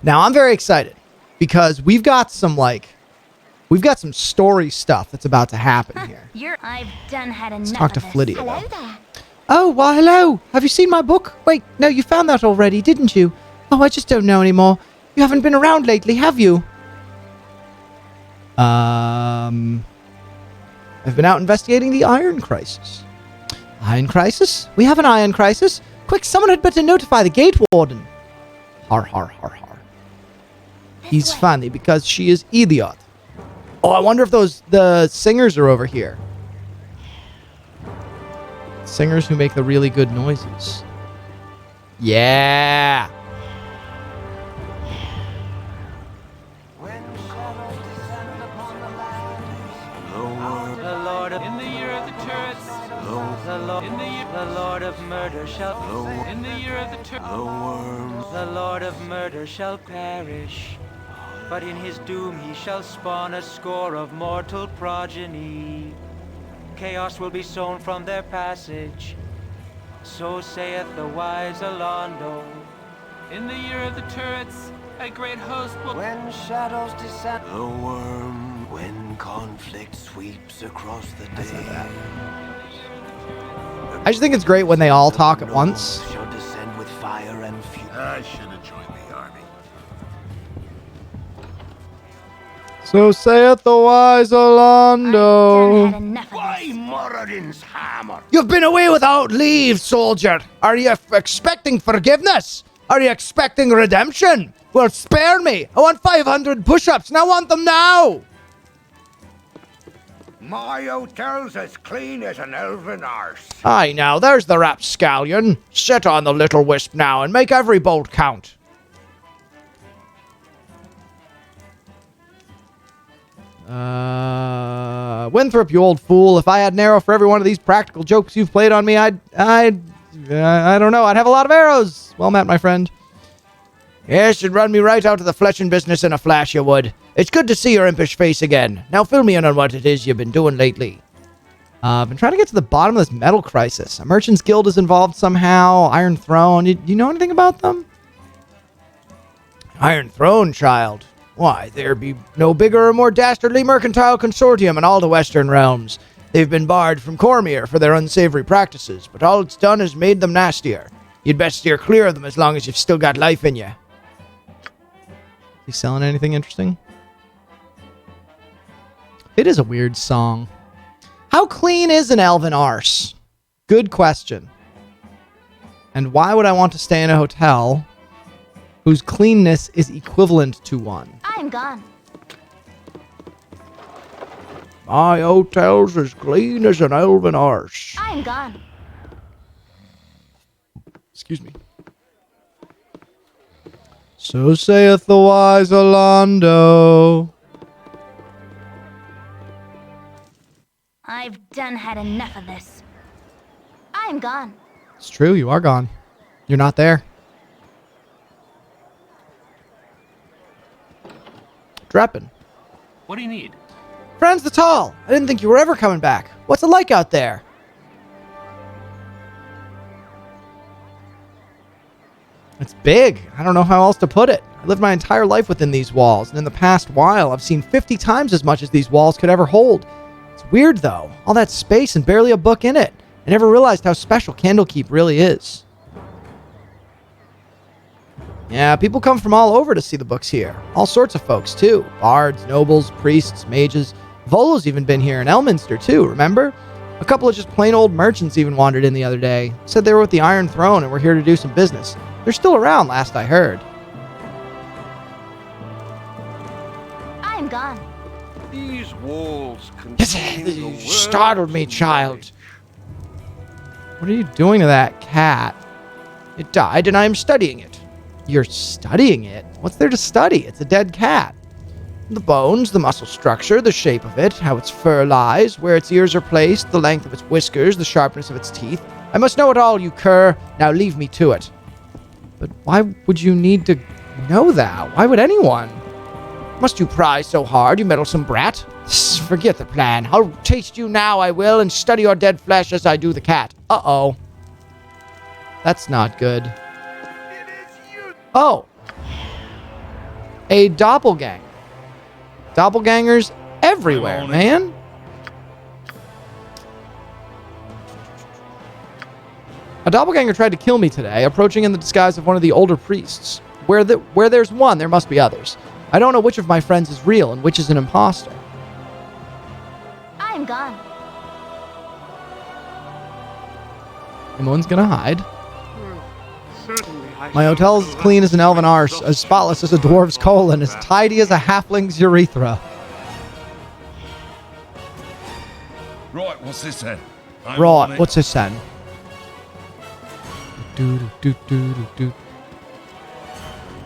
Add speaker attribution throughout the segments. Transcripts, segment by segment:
Speaker 1: Now, I'm very excited because we've got some story stuff that's about to happen here.
Speaker 2: I've done had enough.
Speaker 1: Let's talk to
Speaker 2: of this.
Speaker 1: Flydia.
Speaker 2: Hello
Speaker 1: though.
Speaker 2: there.
Speaker 1: Oh, well, hello. Have you seen my book? Wait, no, you found that already, didn't you? Oh, I just don't know anymore. You haven't been around lately, have you? I've been out investigating the iron crisis. Iron crisis? We have an iron crisis? Quick, someone had better notify the gate warden. Har, har, har, har. He's funny because she is idiot. Oh, I wonder if the singers are over here. Singers who make the really good noises. Yeah.
Speaker 3: The Lord of in the year of the turrets. The Lord of murder shall in the year of the turrets. The Lord of murder shall perish, but in his doom he shall spawn a score of mortal progeny. Chaos will be sown from their passage. So saith the wise Alondo. In the year of the turrets, a great host will... When shadows descend... The worm, when conflict sweeps across the day...
Speaker 1: I just think it's great when they all talk at once.
Speaker 3: ...shall descend with fire and fury. I should have joined the army.
Speaker 1: So saith the wise Alondo.
Speaker 2: I've done had enough of
Speaker 3: Why
Speaker 2: this.
Speaker 3: Moradin's hammer?
Speaker 1: You've been away without leave, soldier. Are you expecting forgiveness? Are you expecting redemption? Well, spare me. I want 500 push-ups, and I want them now.
Speaker 4: My hotel's as clean as an elven arse.
Speaker 1: Aye, now, there's the rapscallion. Sit on the little wisp now and make every bolt count. Winthrop, you old fool. If I had an arrow for every one of these practical jokes you've played on me, I don't know. I'd have a lot of arrows. Well met, my friend. Yes, you'd run me right out of the fletching business in a flash, you would. It's good to see your impish face again. Now fill me in on what it is you've been doing lately. I've been trying to get to the bottom of this metal crisis. A merchant's guild is involved somehow. Iron Throne. Do you know anything about them? Iron Throne, child. Why, there be no bigger or more dastardly mercantile consortium in all the western realms. They've been barred from Cormier for their unsavory practices, but all it's done is made them nastier. You'd best steer clear of them as long as you've still got life in you. He selling anything interesting? It is a weird song. How clean is an elven arse? Good question. And why would I want to stay in a hotel whose cleanness is equivalent to one?
Speaker 2: I'm gone.
Speaker 1: My hotel's as clean as an elven arse.
Speaker 2: I'm gone.
Speaker 1: Excuse me. So saith the wise Alondo.
Speaker 2: I've done had enough of this. I'm gone.
Speaker 1: It's true, you are gone. You're not there. Dreppin.
Speaker 3: What do you need?
Speaker 1: Frans the Tall, I didn't think you were ever coming back. What's it like out there? It's big. I don't know how else to put it. I lived my entire life within these walls, and in the past while, I've seen 50 times as much as these walls could ever hold. It's weird, though. All that space and barely a book in it. I never realized how special Candlekeep really is. Yeah, people come from all over to see the books here. All sorts of folks, too. Bards, nobles, priests, mages. Volo's even been here, and Elminster, too, remember? A couple of just plain old merchants even wandered in the other day. Said they were with the Iron Throne and were here to do some business. They're still around, last I heard.
Speaker 2: I'm gone.
Speaker 4: These walls contain the
Speaker 1: You
Speaker 4: words
Speaker 1: startled me,
Speaker 4: of
Speaker 1: child.
Speaker 4: knowledge.
Speaker 1: What are you doing to that cat? It died, and I am studying it. You're studying it? What's there to study? It's a dead cat. The bones, the muscle structure, the shape of it, how its fur lies, where its ears are placed, the length of its whiskers, the sharpness of its teeth. I must know it all, you cur. Now leave me to it. But why would you need to know that? Why would anyone? Must you pry so hard, you meddlesome brat? Forget the plan. I'll taste you now, I will, and study your dead flesh as I do the cat. Uh-oh. That's not good. Oh. a doppelganger. Doppelgangers everywhere, man. A doppelganger tried to kill me today, approaching in the disguise of one of the older priests. Where there's one, there must be others. I don't know which of my friends is real and which is an imposter.
Speaker 2: I'm gone.
Speaker 1: Imoen's gonna hide.
Speaker 3: Certainly I
Speaker 1: My hotel is as clean as an elven arse, as spotless as a dwarf's colon, as tidy as a halfling's urethra.
Speaker 5: Right, what's this then?
Speaker 1: Right, what's this then? Do do do do do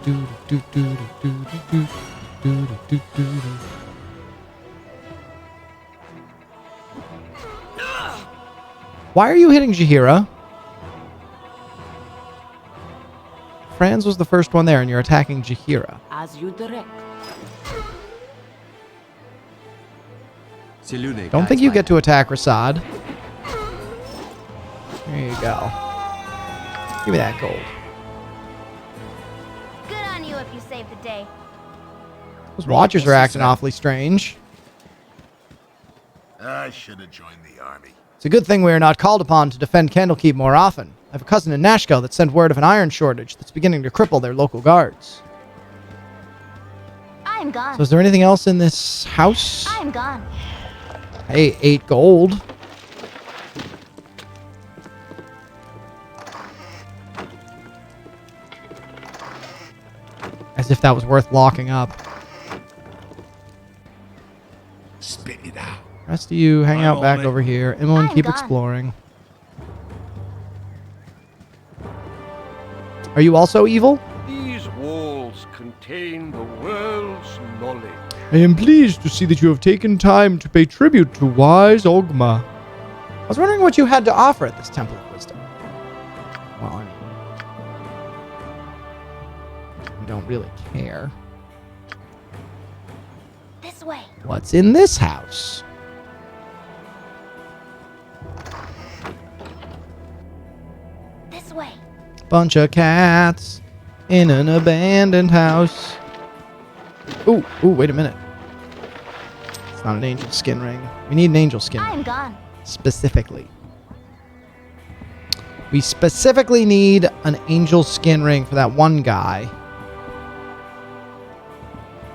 Speaker 1: do do do do do do do do do do. Why are you hitting Jaheira? Frans was the first one there, and you're attacking Jaheira.
Speaker 6: As you direct.
Speaker 1: Don't think you get to attack Rasad. There you go. Give me that gold.
Speaker 2: Good on you if you saved the day.
Speaker 1: Those watchers are acting awfully strange.
Speaker 5: I should have joined the army.
Speaker 1: It's a good thing we are not called upon to defend Candlekeep more often. I have a cousin in Nashkel that sent word of an iron shortage that's beginning to cripple their local guards.
Speaker 2: I'm gone.
Speaker 1: So is there anything else in this house?
Speaker 2: I'm gone.
Speaker 1: Hey, 8 gold. As if that was worth locking up.
Speaker 5: Spit it out.
Speaker 1: Rest of you hang out back over here. Imoen,
Speaker 2: I'm
Speaker 1: keep
Speaker 2: gone.
Speaker 1: exploring. Are you also evil?
Speaker 4: These walls contain the world's knowledge.
Speaker 1: I am pleased to see that you have taken time to pay tribute to wise Ogma. I was wondering what you had to offer at this Temple of Wisdom. Well, I mean, we don't really care.
Speaker 2: This way.
Speaker 1: What's in this house?
Speaker 2: This way.
Speaker 1: Bunch of cats in an abandoned house. Ooh, wait a minute. It's not an angel skin ring. We need an angel skin ring.
Speaker 2: I'm gone.
Speaker 1: Specifically. We specifically need an angel skin ring for that one guy.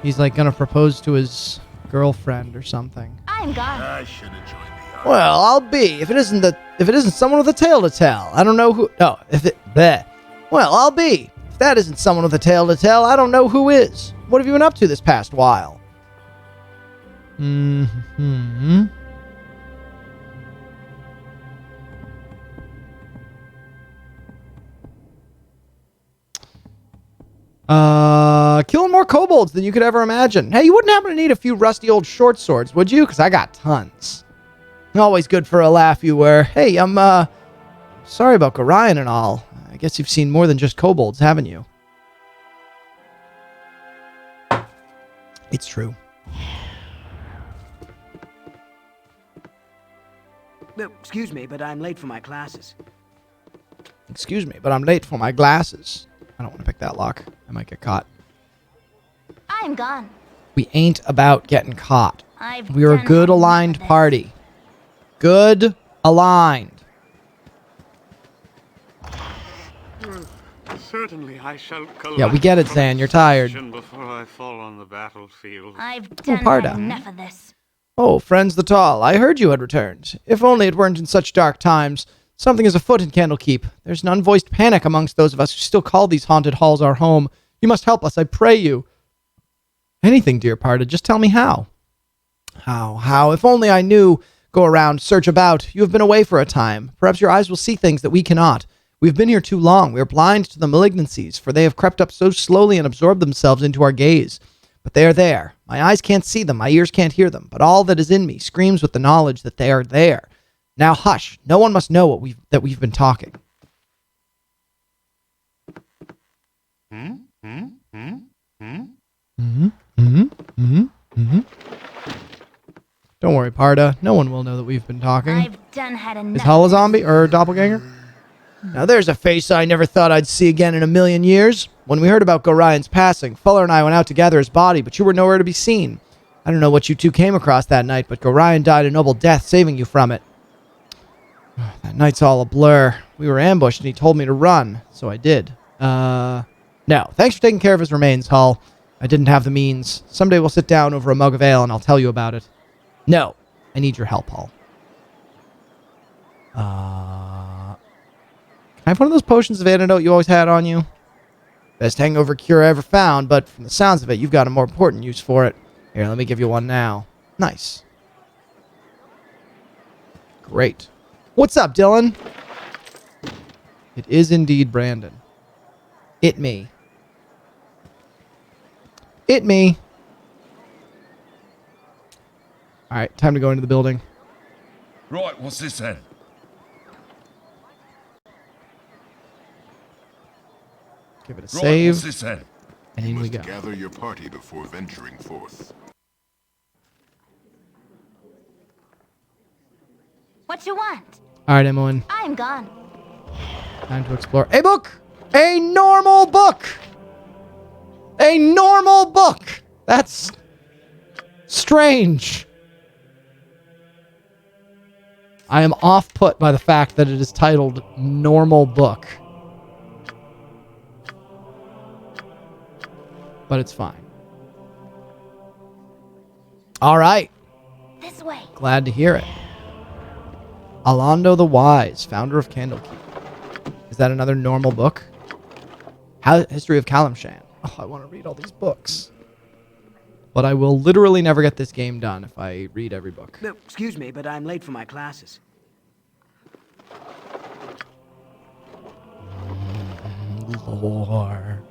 Speaker 1: He's like gonna propose to his girlfriend or something.
Speaker 2: I'm gone.
Speaker 5: I should have joined the army.
Speaker 1: Well, I'll be if it isn't someone with a tale to tell. I don't know who. No, if it. Bleh. Well, I'll be if that isn't someone with a tale to tell. I don't know who is. What have you been up to this past while? Hmm. Killing more kobolds than you could ever imagine. Hey, you wouldn't happen to need a few rusty old short swords, would you? Because I got tons. Always good for a laugh, you were. Hey, I'm, sorry about Gorion and all. I guess you've seen more than just kobolds, haven't you? It's true.
Speaker 6: No, excuse me, but I'm late for my classes.
Speaker 1: Excuse me, but I'm late for my glasses. I don't want to pick that lock. I might get caught.
Speaker 2: I'm gone.
Speaker 1: We ain't about getting caught. We're a
Speaker 2: done
Speaker 1: good
Speaker 2: had enough
Speaker 1: aligned
Speaker 2: of this.
Speaker 1: party. Good aligned.
Speaker 7: Certainly I shall collect
Speaker 1: Yeah, we get it, Zan. You're tired.
Speaker 7: before I fall on the battlefield.
Speaker 2: I've done
Speaker 1: Parda.
Speaker 2: had enough of this.
Speaker 1: Oh, friends the tall, I heard you had returned. If only it weren't in such dark times. Something is afoot in Candlekeep. There's an unvoiced panic amongst those of us who still call these haunted halls our home. You must help us, I pray you. Anything, dear Parda, just tell me how. How? If only I knew. Go around, search about. You have been away for a time. Perhaps your eyes will see things that we cannot. We've been here too long. We are blind to the malignancies, for they have crept up so slowly and absorbed themselves into our gaze. But they are there. My eyes can't see them, my ears can't hear them, but all that is in me screams with the knowledge that they are there. Now hush. No one must know that we've been talking. Don't worry, Parda. No one will know that we've been talking.
Speaker 2: I've done had enough.
Speaker 1: Is Hull a zombie or a doppelganger? Now there's a face I never thought I'd see again in a million years. When we heard about Gorion's passing, Fuller and I went out to gather his body, but you were nowhere to be seen. I don't know what you two came across that night, but Gorion died a noble death, saving you from it. That night's all a blur. We were ambushed and he told me to run, so I did. No. Thanks for taking care of his remains, Hull. I didn't have the means. Someday we'll sit down over a mug of ale and I'll tell you about it. No. I need your help, Hull. Can I have one of those potions of antidote you always had on you? Best hangover cure I ever found, but from the sounds of it, you've got a more important use for it. Here, let me give you one now. Nice. Great. What's up, Dylan? It is indeed Brandon. It me. It me. Alright, time to go into the building.
Speaker 5: Right, what's this then?
Speaker 1: Give it a
Speaker 5: Right,
Speaker 1: save.
Speaker 5: what's this then?
Speaker 1: And in we go.
Speaker 5: Gather your party before venturing forth.
Speaker 2: What you want?
Speaker 1: Alright, Emmeline.
Speaker 2: I'm gone.
Speaker 1: Time to explore. A book! A normal book! A normal book! That's strange. I am off-put by the fact that it is titled Normal Book. But it's fine. Alright.
Speaker 2: This way.
Speaker 1: Glad to hear it. Alondo the Wise, founder of Candlekeep. Is that another normal book? History of Kalimshan. Oh, I want to read all these books. But I will literally never get this game done if I read every book.
Speaker 6: No, excuse me, but I'm late for my classes.
Speaker 1: Lore.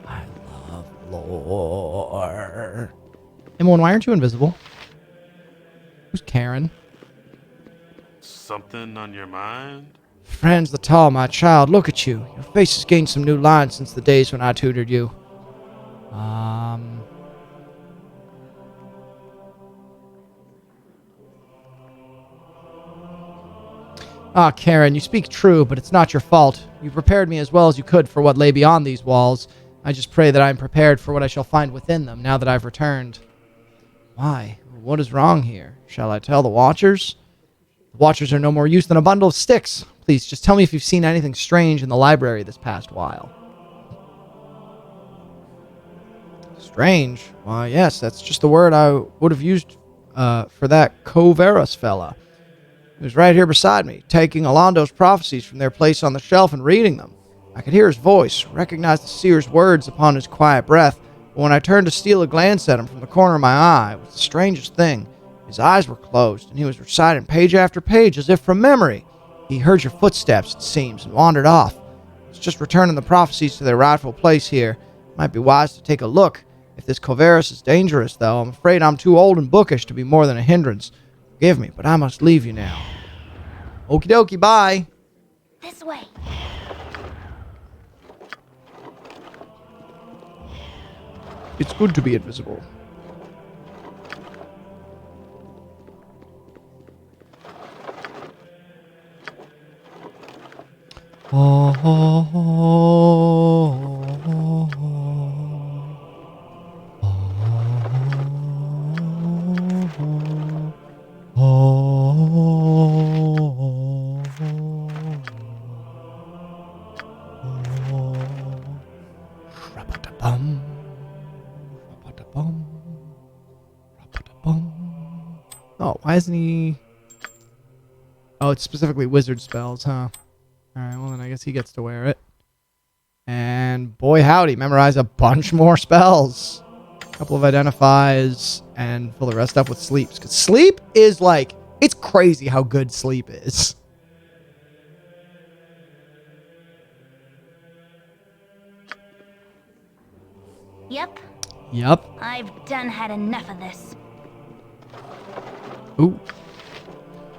Speaker 1: I love lore. Emmeline, why aren't you invisible? Who's Karen?
Speaker 7: Something on your mind?
Speaker 1: Frans the Tall, my child, look at you. Your face has gained some new lines since the days when I tutored you. Ah, Karen, you speak true, but it's not your fault. You prepared me as well as you could for what lay beyond these walls. I just pray that I am prepared for what I shall find within them now that I've returned. Why? What is wrong here? Shall I tell the Watchers? The Watchers are no more use than a bundle of sticks. Please, just tell me if you've seen anything strange in the library this past while. Strange? Why, yes, that's just the word I would have used for that Coverus fella. He was right here beside me, taking Alondo's prophecies from their place on the shelf and reading them. I could hear his voice, recognize the seer's words upon his quiet breath, but when I turned to steal a glance at him from the corner of my eye, it was the strangest thing. His eyes were closed, and he was reciting page after page as if from memory. He heard your footsteps, it seems, and wandered off. He was just returning the prophecies to their rightful place here. It might be wise to take a look. If this Coverus is dangerous, though, I'm afraid I'm too old and bookish to be more than a hindrance. Forgive me, but I must leave you now. Okie dokie, bye.
Speaker 2: This way.
Speaker 1: It's good to be invisible. Oh, oh, oh, oh, oh, oh, why isn't he... Oh, it's specifically wizard spells, huh? Alright, well then I guess he gets to wear it. And boy howdy, memorize a bunch more spells. A couple of identifies, and fill the rest up with sleeps. Because sleep is like, it's crazy how good sleep is.
Speaker 2: Yep.
Speaker 1: Yup.
Speaker 2: I've done had enough of this.
Speaker 1: Ooh.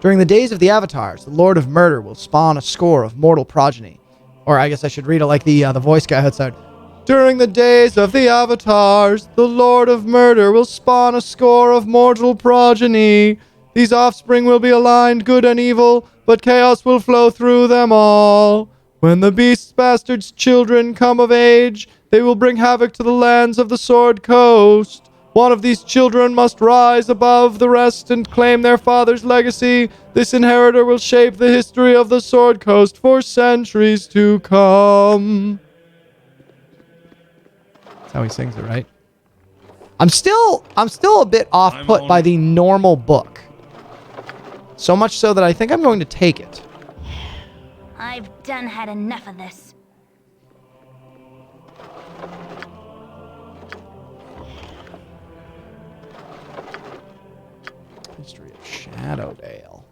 Speaker 1: During the days of the Avatars, the Lord of Murder will spawn a score of mortal progeny. Or I guess I should read it like the voice guy outside. During the days of the Avatars, the Lord of Murder will spawn a score of mortal progeny. These offspring will be aligned, good and evil, but chaos will flow through them all. When the beast's bastards' children come of age, they will bring havoc to the lands of the Sword Coast. One of these children must rise above the rest and claim their father's legacy. This inheritor will shape the history of the Sword Coast for centuries to come. That's how he sings it, right? I'm still a bit off-put by the normal book. So much so that I think I'm going to take it.
Speaker 2: I've done had enough of this.
Speaker 1: History of Shadowdale.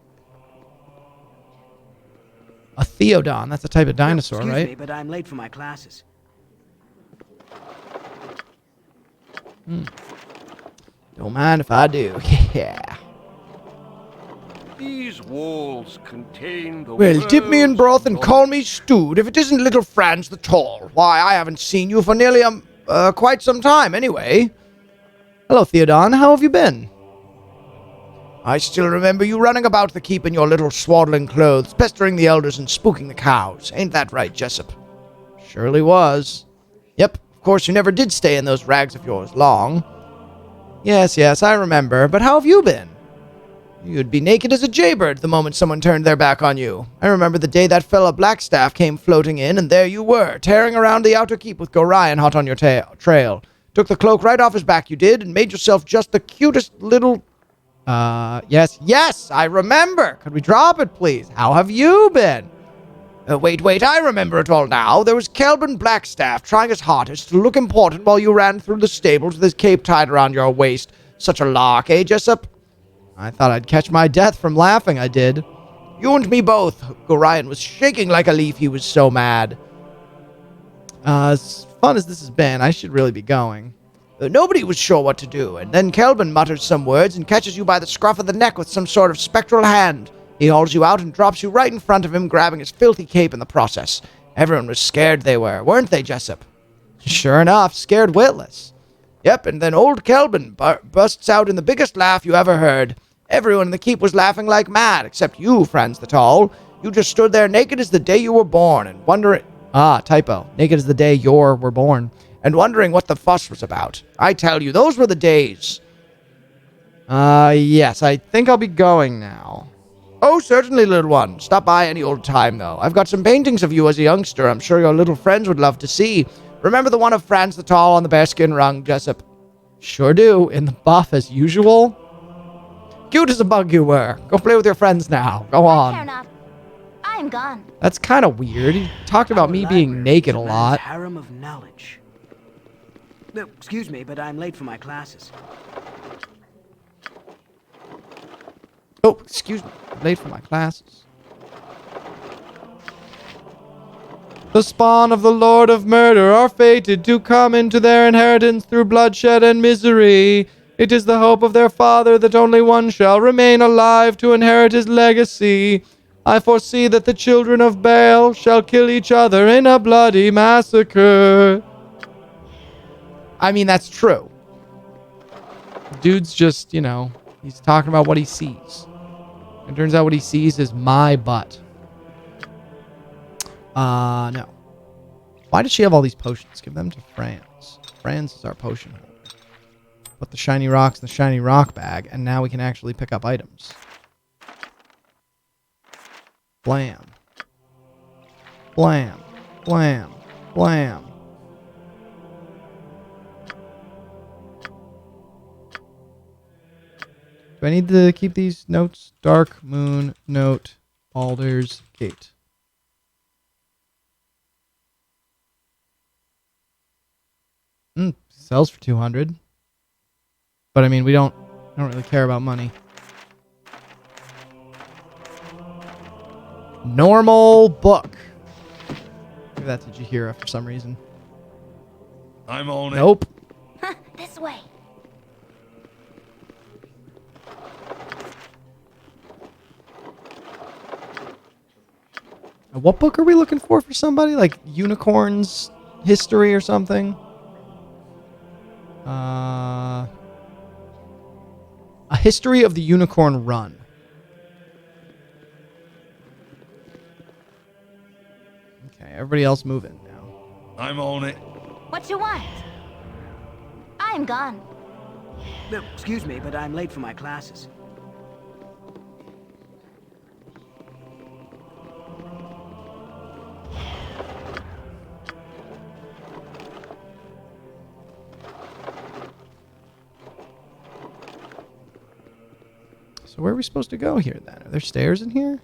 Speaker 1: A Theodon. That's a type of dinosaur,
Speaker 6: Excuse
Speaker 1: right?
Speaker 6: me, but I'm late for my classes.
Speaker 1: Don't mind if I do. Yeah.
Speaker 4: These walls contain the
Speaker 1: Well, dip me in
Speaker 4: world's
Speaker 1: broth and
Speaker 4: knowledge.
Speaker 1: call me stewed if it isn't little Frans the Tall. Why, I haven't seen you for nearly quite some time anyway. Hello, Theodon. How have you been? I still remember you running about the keep in your little swaddling clothes, pestering the elders and spooking the cows. Ain't that right, Jessup? Surely was. Yep, of course you never did stay in those rags of yours long. Yes, I remember. But how have you been? You'd be naked as a jaybird the moment someone turned their back on you. I remember the day that fella Blackstaff came floating in, and there you were, tearing around the outer keep with Gorion hot on your trail. Took the cloak right off his back, you did, and made yourself just the cutest little... Yes, I remember. Could we drop it, please? How have you been? Wait, I remember it all now. There was Kelvin Blackstaff trying his hardest to look important while you ran through the stables with his cape tied around your waist. Such a lark, eh, Jessup? I thought I'd catch my death from laughing, I did. You and me both. Gorion was shaking like a leaf, he was so mad. As fun as this has been, I should really be going. Nobody was sure what to do, and then Kelvin mutters some words and catches you by the scruff of the neck with some sort of spectral hand. He hauls you out and drops you right in front of him, grabbing his filthy cape in the process. Everyone was scared they were, weren't they, Jessup? Sure enough, scared witless. Yep, and then old Kelvin busts out in the biggest laugh you ever heard. Everyone in the keep was laughing like mad, except you, Frans the Tall. You just stood there naked as the day you were born, and wondering... typo. Naked as the day you were born. And wondering what the fuss was about. I tell you, those were the days. Yes, I think I'll be going now. Oh, certainly, little one. Stop by any old time, though. I've got some paintings of you as a youngster I'm sure your little friends would love to see. Remember the one of Frans the Tall on the bearskin rug, Jessup? Sure do. In the buff as usual. Cute as a bug you were. Go play with your friends now. Go
Speaker 2: I care
Speaker 1: on.
Speaker 2: not. I'm gone.
Speaker 1: That's kind of weird. He talked about me being naked a lot.
Speaker 6: Harem of knowledge. No, excuse me, but I'm late for my classes.
Speaker 1: Oh, excuse me. I'm late for my classes. The spawn of the Lord of Murder are fated to come into their inheritance through bloodshed and misery. It is the hope of their father that only one shall remain alive to inherit his legacy. I foresee that the children of Baal shall kill each other in a bloody massacre. I mean, that's true. Dude's just, he's talking about what he sees. It turns out what he sees is my butt. No. Why does she have all these potions? Give them to Frans. Frans is our potion holder. Put the shiny rocks in the shiny rock bag, and now we can actually pick up items. Blam. Blam. Blam. Blam. Do I need to keep these notes? Dark Moon Note, Baldur's Gate. Sells for 200. But I mean, we don't really care about money. Normal book. Maybe that's a Jahira for some reason.
Speaker 5: I'm on it.
Speaker 1: Nope.
Speaker 2: Huh, this way.
Speaker 1: What book are we looking for somebody? Like Unicorn's History or something? A History of the Unicorn Run. Okay, everybody else move in now.
Speaker 5: I'm on it.
Speaker 2: What you want? I'm gone.
Speaker 6: No, excuse me, but I'm late for my classes.
Speaker 1: So where are we supposed to go here, then? Are there stairs in here?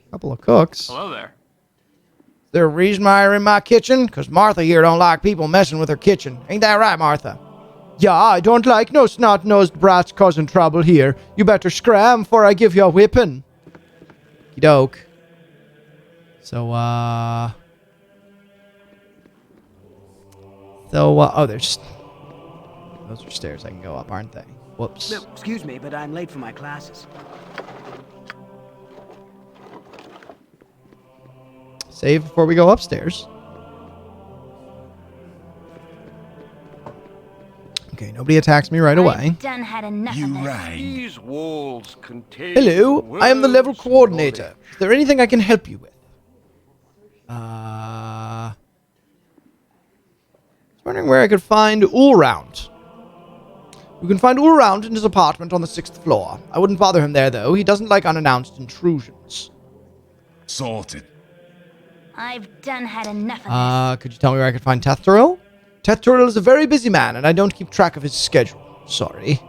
Speaker 1: A couple of cooks.
Speaker 8: Hello there.
Speaker 1: Is there a reason why you're in my kitchen? Because Martha here don't like people messing with her kitchen. Ain't that right, Martha? Yeah, I don't like no snot-nosed brats causing trouble here. You better scram before I give you a whipping. Okey-doke. So, oh, there's... Those are stairs I can go up, aren't they? Whoops.
Speaker 6: No, excuse me, but I'm late for my classes.
Speaker 1: Save before we go upstairs. Okay, nobody attacks me right away.
Speaker 2: I've done had enough
Speaker 5: You
Speaker 2: of this.
Speaker 5: rang.
Speaker 4: These walls contain...
Speaker 1: Hello, I am the level
Speaker 4: world's
Speaker 1: coordinator.
Speaker 4: knowledge.
Speaker 1: Is there anything I can help you with? Just wondering where I could find Ulround. You can find Ulround in his apartment on the 6th floor. I wouldn't bother him there, though. He doesn't like unannounced intrusions.
Speaker 5: Sorted.
Speaker 2: I've done had enough of this.
Speaker 1: Could you tell me where I could find Tethtoril? Tethtoril is a very busy man, and I don't keep track of his schedule. Sorry.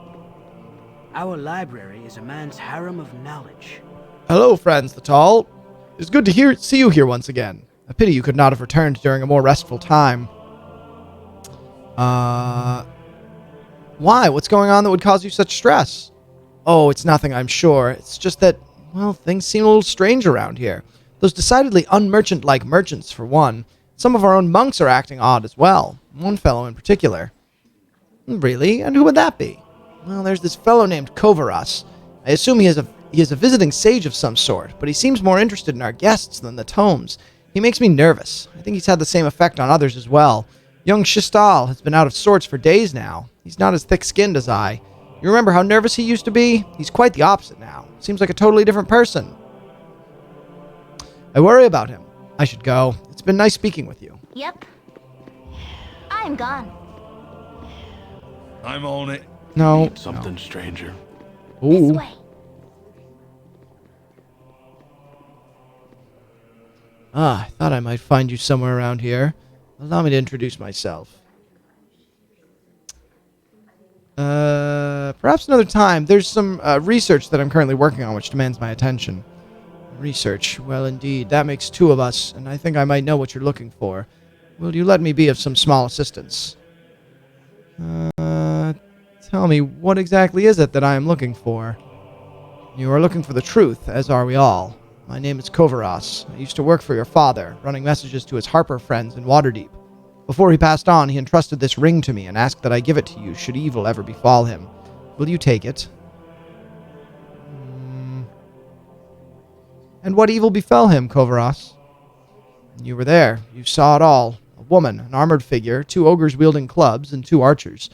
Speaker 6: Our library is a man's harem of knowledge.
Speaker 1: Hello, Frans the Tall. It's good to see you here once again. A pity you could not have returned during a more restful time. Why? What's going on that would cause you such stress? Oh, it's nothing, I'm sure. It's just that, well, things seem a little strange around here. Those decidedly unmerchant-like merchants, for one. Some of our own monks are acting odd as well. One fellow in particular. Really? And who would that be? Well, there's this fellow named Kovaras. I assume he is a visiting sage of some sort, but he seems more interested in our guests than the tomes. He makes me nervous. I think he's had the same effect on others as well. Young Shistal has been out of sorts for days now. He's not as thick-skinned as I. You remember how nervous he used to be? He's quite the opposite now. Seems like a totally different person. I worry about him. I should go. It's been nice speaking with you.
Speaker 2: Yep. I'm gone.
Speaker 5: I'm on it.
Speaker 1: No.
Speaker 7: Something stranger.
Speaker 1: No.
Speaker 2: This
Speaker 1: Ooh.
Speaker 2: way.
Speaker 1: I thought I might find you somewhere around here. Allow me to introduce myself. Perhaps another time. There's some research that I'm currently working on which demands my attention. Research. Well, indeed. That makes two of us, and I think I might know what you're looking for. Will you let me be of some small assistance? Tell me, what exactly is it that I am looking for? You are looking for the truth, as are we all. My name is Kovaras. I used to work for your father, running messages to his Harper friends in Waterdeep. Before he passed on, he entrusted this ring to me and asked that I give it to you should evil ever befall him. Will you take it? And what evil befell him, Kovaras? You were there. You saw it all. A woman, an armored figure, 2 ogres wielding clubs, and 2 archers.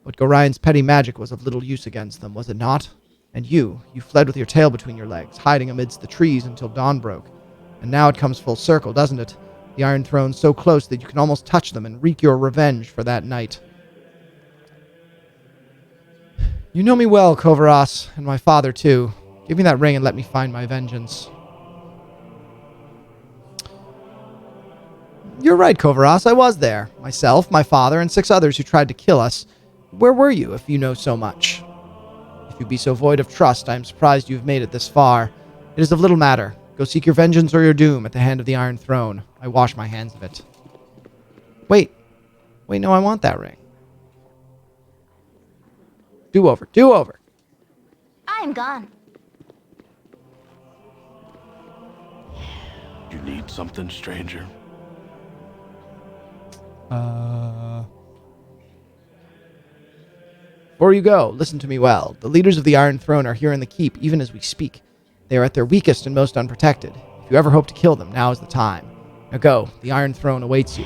Speaker 1: But Gorian's petty magic was of little use against them, was it not? And you fled with your tail between your legs, hiding amidst the trees until dawn broke. And now it comes full circle, doesn't it? The Iron Throne's so close that you can almost touch them and wreak your revenge for that night. You know me well, Kovaras, and my father too. Give me that ring and let me find my vengeance. You're right, Kovaras, I was there. Myself, my father, and 6 others who tried to kill us. Where were you, if you know so much? If you be so void of trust, I am surprised you have made it this far. It is of little matter. Go seek your vengeance or your doom at the hand of the Iron Throne. I wash my hands of it. Wait, no, I want that ring. Do over.
Speaker 2: I'm gone.
Speaker 7: You need something stranger.
Speaker 1: Before you go, listen to me well. The leaders of the Iron Throne are here in the keep, even as we speak. They are at their weakest and most unprotected. If you ever hope to kill them, now is the time. Now go. The Iron Throne awaits you.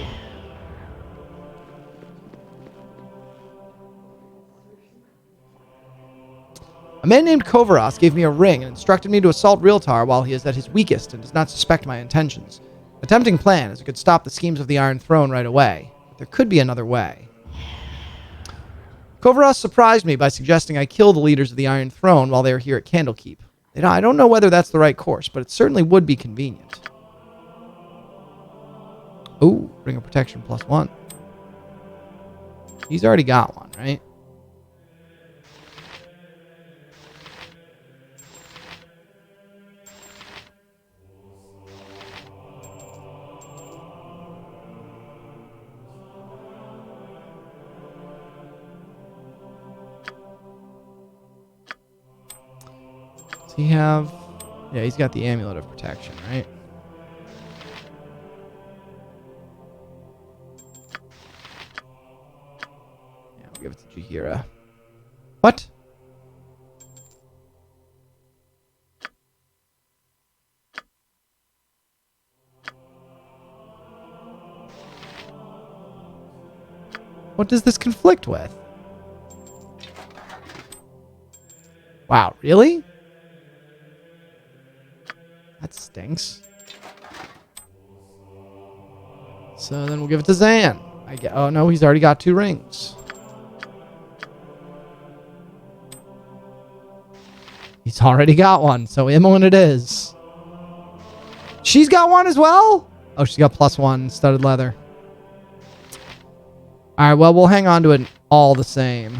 Speaker 1: A man named Kovaros gave me a ring and instructed me to assault Realtar while he is at his weakest and does not suspect my intentions. A tempting plan, as it could stop the schemes of the Iron Throne right away. But there could be another way. Kovaros surprised me by suggesting I kill the leaders of the Iron Throne while they are here at Candlekeep. I don't know whether that's the right course, but it certainly would be convenient. Ooh, ring of protection +1. He's already got one, right? Does he have... Yeah, he's got the Amulet of Protection, right? Yeah, we'll give it to Jaheira. What? What does this conflict with? Wow, really? That stinks. So then we'll give it to Zan. Oh no, he's already got 2 rings. He's already got one, so Imoen it is. She's got one as well? Oh, she's got +1 studded leather. Alright, well, we'll hang on to it all the same.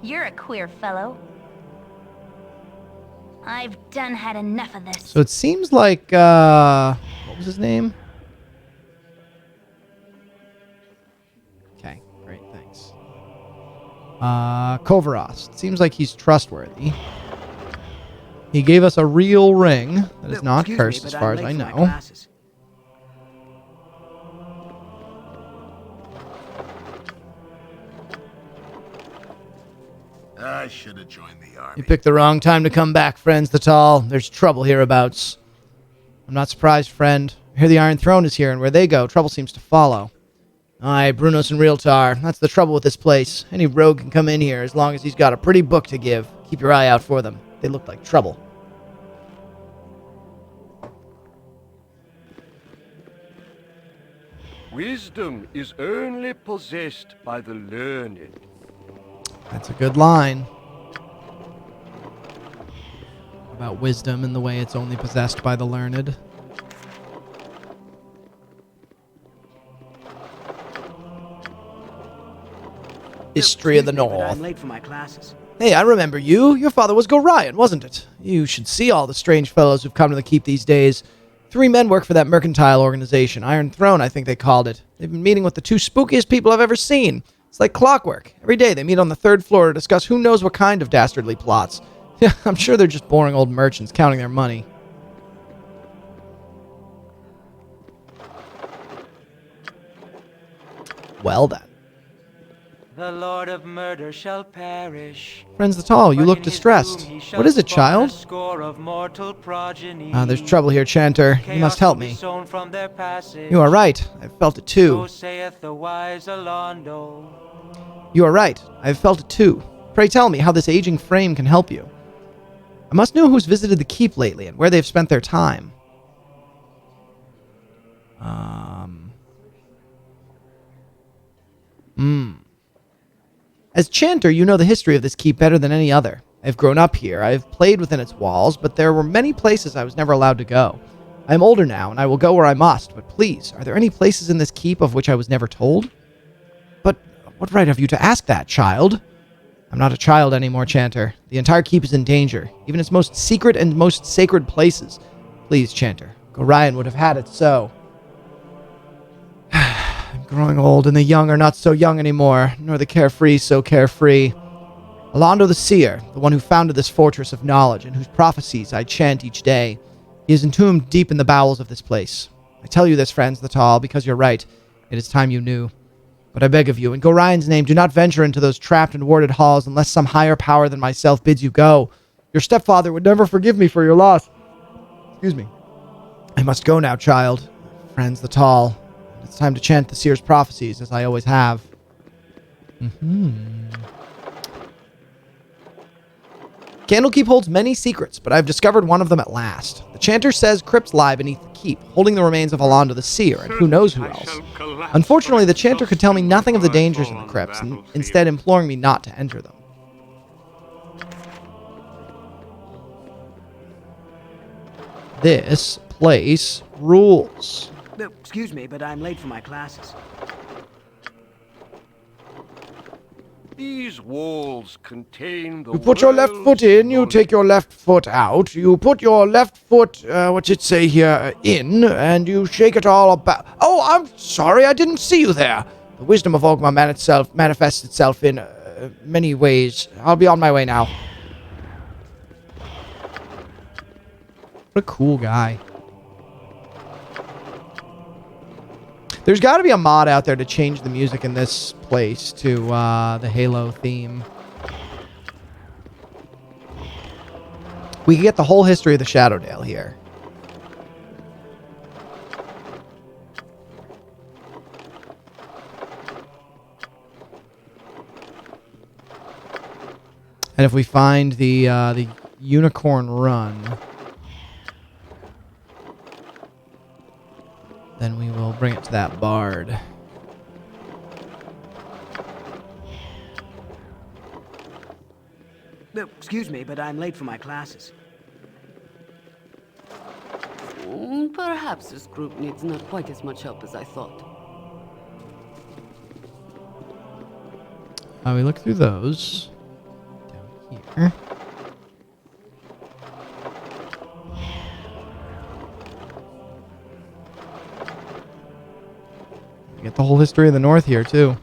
Speaker 2: You're a queer fellow. I've done had enough of this.
Speaker 1: So it seems like, what was his name? Okay, great, thanks. Kovaros. It seems like he's trustworthy. He gave us a real ring that is not
Speaker 6: Excuse
Speaker 1: cursed
Speaker 6: me,
Speaker 1: as
Speaker 6: but
Speaker 1: far
Speaker 6: I'm
Speaker 1: as I
Speaker 6: late for my
Speaker 1: know.
Speaker 6: classes.
Speaker 5: I should have joined the army.
Speaker 1: You picked the wrong time to come back, friends the tall. There's trouble hereabouts. I'm not surprised, friend. I hear the Iron Throne is here, and where they go, trouble seems to follow. Aye, Brunos and Realtar. That's the trouble with this place. Any rogue can come in here as long as he's got a pretty book to give. Keep your eye out for them. They look like trouble.
Speaker 8: Wisdom is only possessed by the learned.
Speaker 1: That's a good line. About wisdom and the way it's only possessed by the learned. History of the
Speaker 6: Excuse me, but
Speaker 1: North.
Speaker 6: I'm late for my classes.
Speaker 1: Hey, I remember you. Your father was Gorion, wasn't it? You should see all the strange fellows who've come to the keep these days. 3 men work for that mercantile organization, Iron Throne, I think they called it. They've been meeting with the 2 spookiest people I've ever seen. It's like clockwork. Every day they meet on the 3rd floor to discuss who knows what kind of dastardly plots. Yeah, I'm sure they're just boring old merchants counting their money. Well then.
Speaker 3: The Lord of Murder shall perish.
Speaker 1: Friends the tall, you
Speaker 3: But
Speaker 1: look
Speaker 3: in his
Speaker 1: distressed.
Speaker 3: doom he shall
Speaker 1: What is it,
Speaker 3: spawn
Speaker 1: child?
Speaker 3: a score of mortal progeny.
Speaker 1: There's trouble here, Chanter. You must
Speaker 3: Chaos
Speaker 1: help
Speaker 3: will be
Speaker 1: me.
Speaker 3: sown from their passage.
Speaker 1: You are right. I've felt it
Speaker 3: So
Speaker 1: too.
Speaker 3: saith the wise Alondo.
Speaker 1: You are right. I've felt it too. Pray tell me how this aging frame can help you. I must know who's visited the keep lately and where they've spent their time. As Chanter, you know the history of this keep better than any other. I've grown up here. I've played within its walls, but there were many places I was never allowed to go. I am older now, and I will go where I must, but please, are there any places in this keep of which I was never told? But what right have you to ask that, child? I'm not a child anymore, Chanter. The entire keep is in danger, even its most secret and most sacred places. Please, Chanter, Gorion would have had it so. I'm growing old, and the young are not so young anymore, nor the carefree so carefree. Alondo the Seer, the one who founded this fortress of knowledge, and whose prophecies I chant each day, he is entombed deep in the bowels of this place. I tell you this, friends the tall, because you're right. It is time you knew. But I beg of you, in Gorion's name, do not venture into those trapped and warded halls unless some higher power than myself bids you go. Your stepfather would never forgive me for your loss. Excuse me. I must go now, child. Frans the Tall. It's time to chant the seer's prophecies, as I always have. Candlekeep holds many secrets, but I've discovered one of them at last. The chanter says crypts lie beneath the keep, holding the remains of Alonda the Seer, and who knows who else. Unfortunately, the chanter could tell me nothing of the dangers in the crypts, instead imploring me not to enter them. This place rules.
Speaker 6: No, excuse me, but I'm late for my classes.
Speaker 8: These walls contain the
Speaker 1: You put your left foot in, you take your left foot out. You put your left foot, what's it say here, in, and you shake it all about. Oh, I'm sorry, I didn't see you there. The wisdom of Ogma manifests itself in many ways. I'll be on my way now. What a cool guy. There's got to be a mod out there to change the music in this place to the Halo theme. We can get the whole history of the Shadowdale here. And if we find the Unicorn Run, then we will bring it to that bard.
Speaker 6: No, excuse me, but I'm late for my classes.
Speaker 9: Perhaps this group needs not quite as much help as I thought.
Speaker 1: We look through those. Down here. We get the whole history of the North here, too.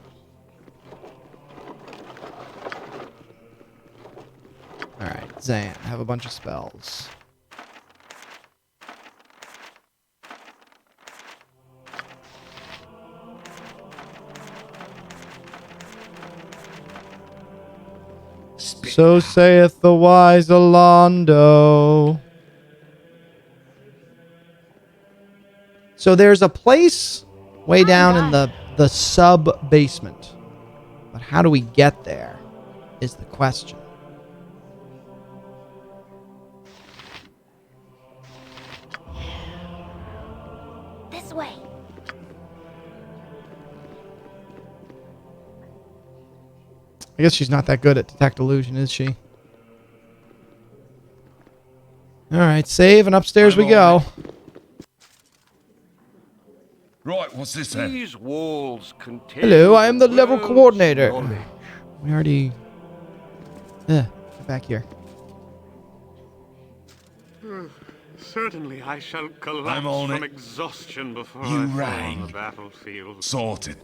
Speaker 1: Alright, Zan, I have a bunch of spells. So saith the wise Alondo. So there's a place way down in the sub-basement. But how do we get there is the question.
Speaker 2: This way.
Speaker 1: I guess she's not that good at detect illusion, is she? Alright, save and upstairs we go.
Speaker 5: Right, what's this then?
Speaker 8: These walls contain
Speaker 1: Hello, I am the level
Speaker 8: world's
Speaker 1: coordinator.
Speaker 8: knowledge.
Speaker 1: We already... get back here.
Speaker 8: Certainly I shall
Speaker 5: I'm
Speaker 8: collapse
Speaker 5: on
Speaker 8: from
Speaker 5: it.
Speaker 8: exhaustion before
Speaker 5: You
Speaker 8: I fall
Speaker 5: rang.
Speaker 8: on the battlefield.
Speaker 5: Sorted.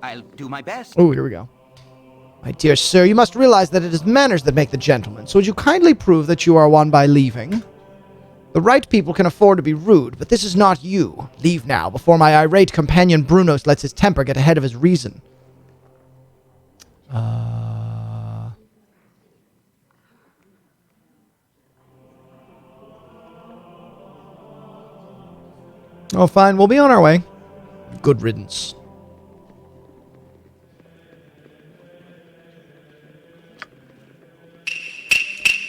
Speaker 3: I'll do my best.
Speaker 1: Oh, here we go. My dear sir, you must realize that it is manners that make the gentleman, so would you kindly prove that you are one by leaving? The right people can afford to be rude, but this is not you. Leave now, before my irate companion Brunos lets his temper get ahead of his reason. Oh, fine. We'll be on our way. Good riddance.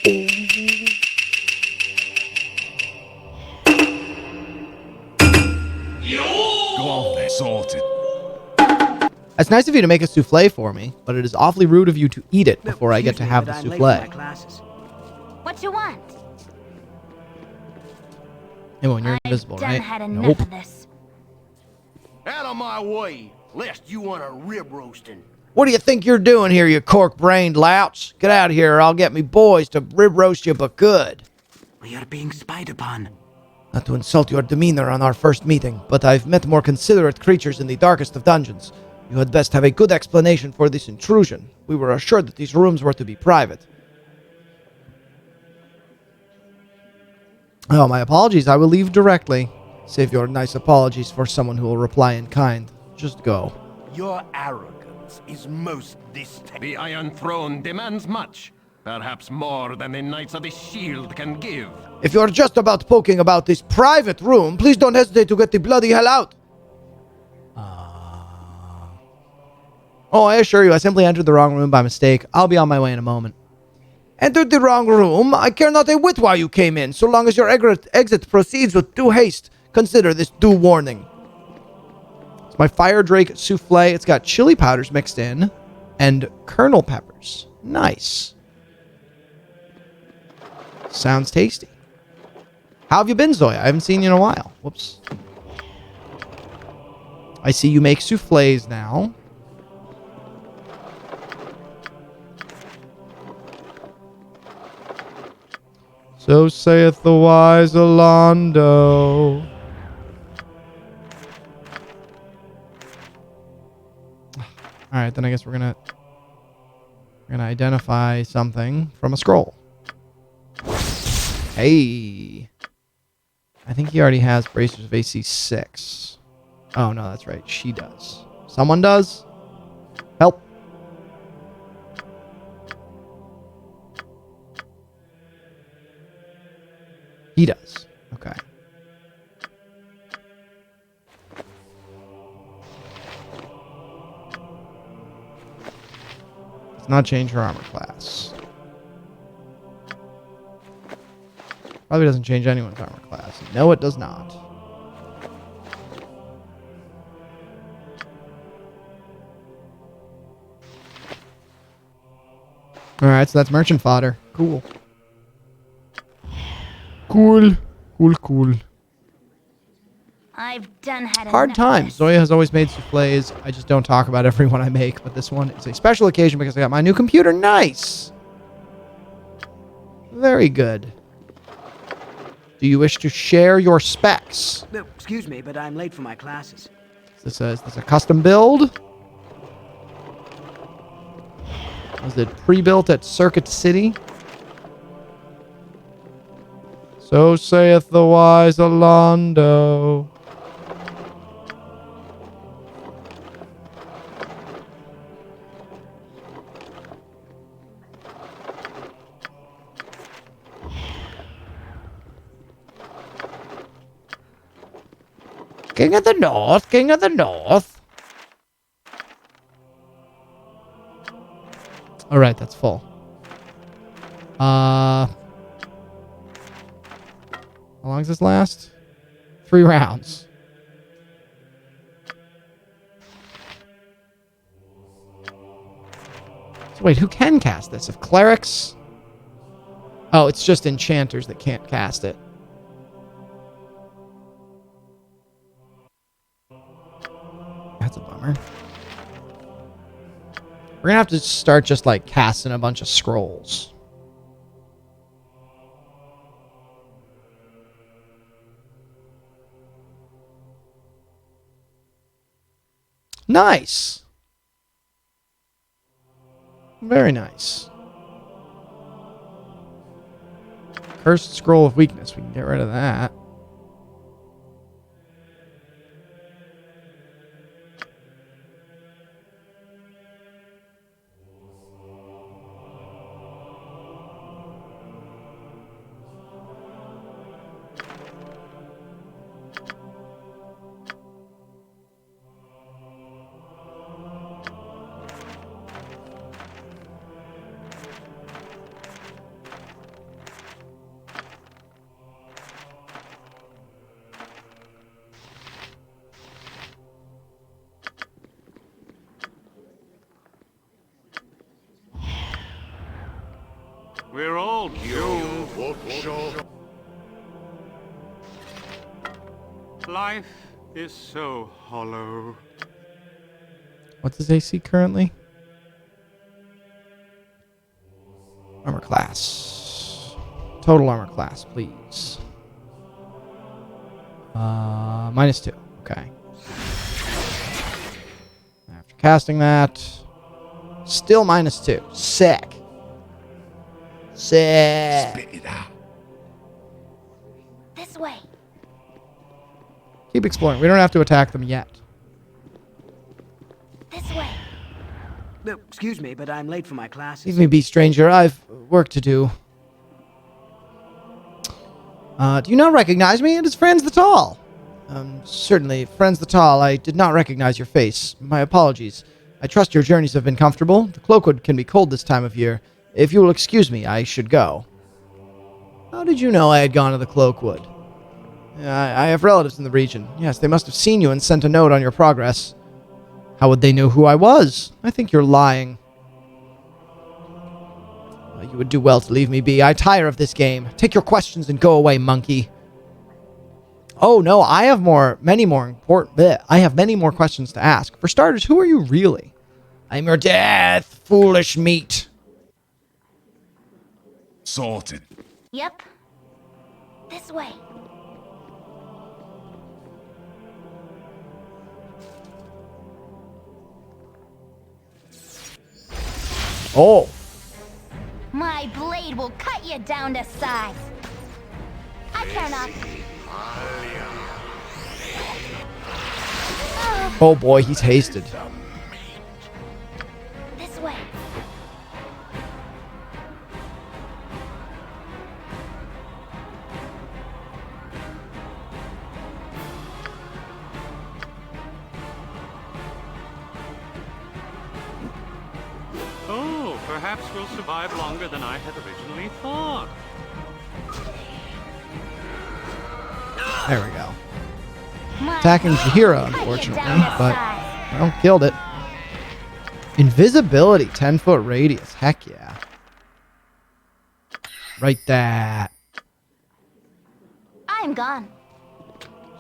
Speaker 5: Go on then. Sorted.
Speaker 1: It's nice of you to make a souffle for me, but it is awfully rude of you to eat it
Speaker 6: No,
Speaker 1: before I get
Speaker 6: excuse
Speaker 1: to
Speaker 6: me,
Speaker 1: have
Speaker 6: but
Speaker 1: the
Speaker 6: I'm late for my
Speaker 1: souffle.
Speaker 6: classes.
Speaker 2: What you want?
Speaker 1: Yeah, when you're
Speaker 2: I've
Speaker 1: invisible,
Speaker 2: done
Speaker 1: right?
Speaker 2: had enough
Speaker 1: Nope.
Speaker 2: of this.
Speaker 4: Out of my way, lest you want a rib roasting.
Speaker 1: What do you think you're doing here, you cork-brained louts? Get out of here or I'll get me boys to rib roast you but good.
Speaker 6: We are being spied upon.
Speaker 1: Not to insult your demeanor on our first meeting, but I've met more considerate creatures in the darkest of dungeons. You had best have a good explanation for this intrusion. We were assured that these rooms were to be private. Oh, my apologies. I will leave directly. Save your nice apologies for someone who will reply in kind. Just go.
Speaker 4: Your arrogance is most distasteful.
Speaker 10: The Iron Throne demands much. Perhaps more than the Knights of the Shield can give.
Speaker 1: If you're just about poking about this private room, please don't hesitate to get the bloody hell out. Oh, I assure you, I simply entered the wrong room by mistake. I'll be on my way in a moment. Entered the wrong room? I care not a whit why you came in, so long as your exit proceeds with due haste. Consider this due warning. It's my Fire Drake souffle. It's got chili powders mixed in and kernel peppers. Nice. Sounds tasty. How have you been, Zoya? I haven't seen you in a while. Whoops. I see you make souffles now. So saith the wise Alondo. Alright, then I guess we're gonna identify something from a scroll. Hey. I think he already has bracers of AC 6. Oh no, that's right. She does. Someone does? Help. He does. Okay. Does not change her armor class. Probably doesn't change anyone's armor class. No, it does not. Alright, so that's merchant fodder. Cool. Cool. Cool.
Speaker 2: I've done had
Speaker 1: Hard
Speaker 2: enough of
Speaker 1: times.
Speaker 2: this.
Speaker 1: Zoya has always made souffles. I just don't talk about every one I make, but this one is a special occasion because I got my new computer. Nice. Very good. Do you wish to share your specs?
Speaker 6: No, excuse me, but I'm late for my classes.
Speaker 1: Is this a custom build? Was it pre-built at Circuit City? So saith the wise Alondo. King of the North, King of the North. All right, that's full. How long does this last? 3 rounds. So wait, who can cast this? If clerics? Oh, it's just enchanters that can't cast it. That's a bummer. We're gonna have to start just like casting a bunch of scrolls. Nice. Very nice. Cursed Scroll of Weakness. We can get rid of that.
Speaker 8: We're all doomed. Life is so hollow.
Speaker 1: What's his AC currently? Armor class. Total armor class, please. -2. Okay. After casting that, still -2. Sick. Sick.
Speaker 5: Spit it out.
Speaker 2: This way.
Speaker 1: Keep exploring. We don't have to attack them yet.
Speaker 2: This way.
Speaker 6: No, excuse me, but I'm late for my classes.
Speaker 1: Leave me be, stranger. I've work to do. Do you not recognize me? It is Frans the Tall. Certainly, Frans the Tall. I did not recognize your face. My apologies. I trust your journeys have been comfortable. The Cloakwood can be cold this time of year. If you will excuse me, I should go. How did you know I had gone to the Cloakwood? I have relatives in the region. Yes, they must have seen you and sent a note on your progress. How would they know who I was? I think you're lying. You would do well to leave me be. I tire of this game. Take your questions and go away, monkey. Oh no, I have many more questions to ask. For starters, who are you really? I'm your death, foolish meat.
Speaker 5: Sorted.
Speaker 2: Yep. This way.
Speaker 1: Oh.
Speaker 2: My blade will cut you down to size. I care not.
Speaker 1: Oh boy, he's hasted.
Speaker 2: This way.
Speaker 3: Oh, perhaps we'll survive longer than I had originally thought.
Speaker 1: There we go.
Speaker 2: My
Speaker 1: Attacking Jahira,
Speaker 2: cut you
Speaker 1: unfortunately,
Speaker 2: down to
Speaker 1: but
Speaker 2: size.
Speaker 1: well, killed it. Invisibility, 10-foot radius. Heck yeah. Right that.
Speaker 2: I'm gone.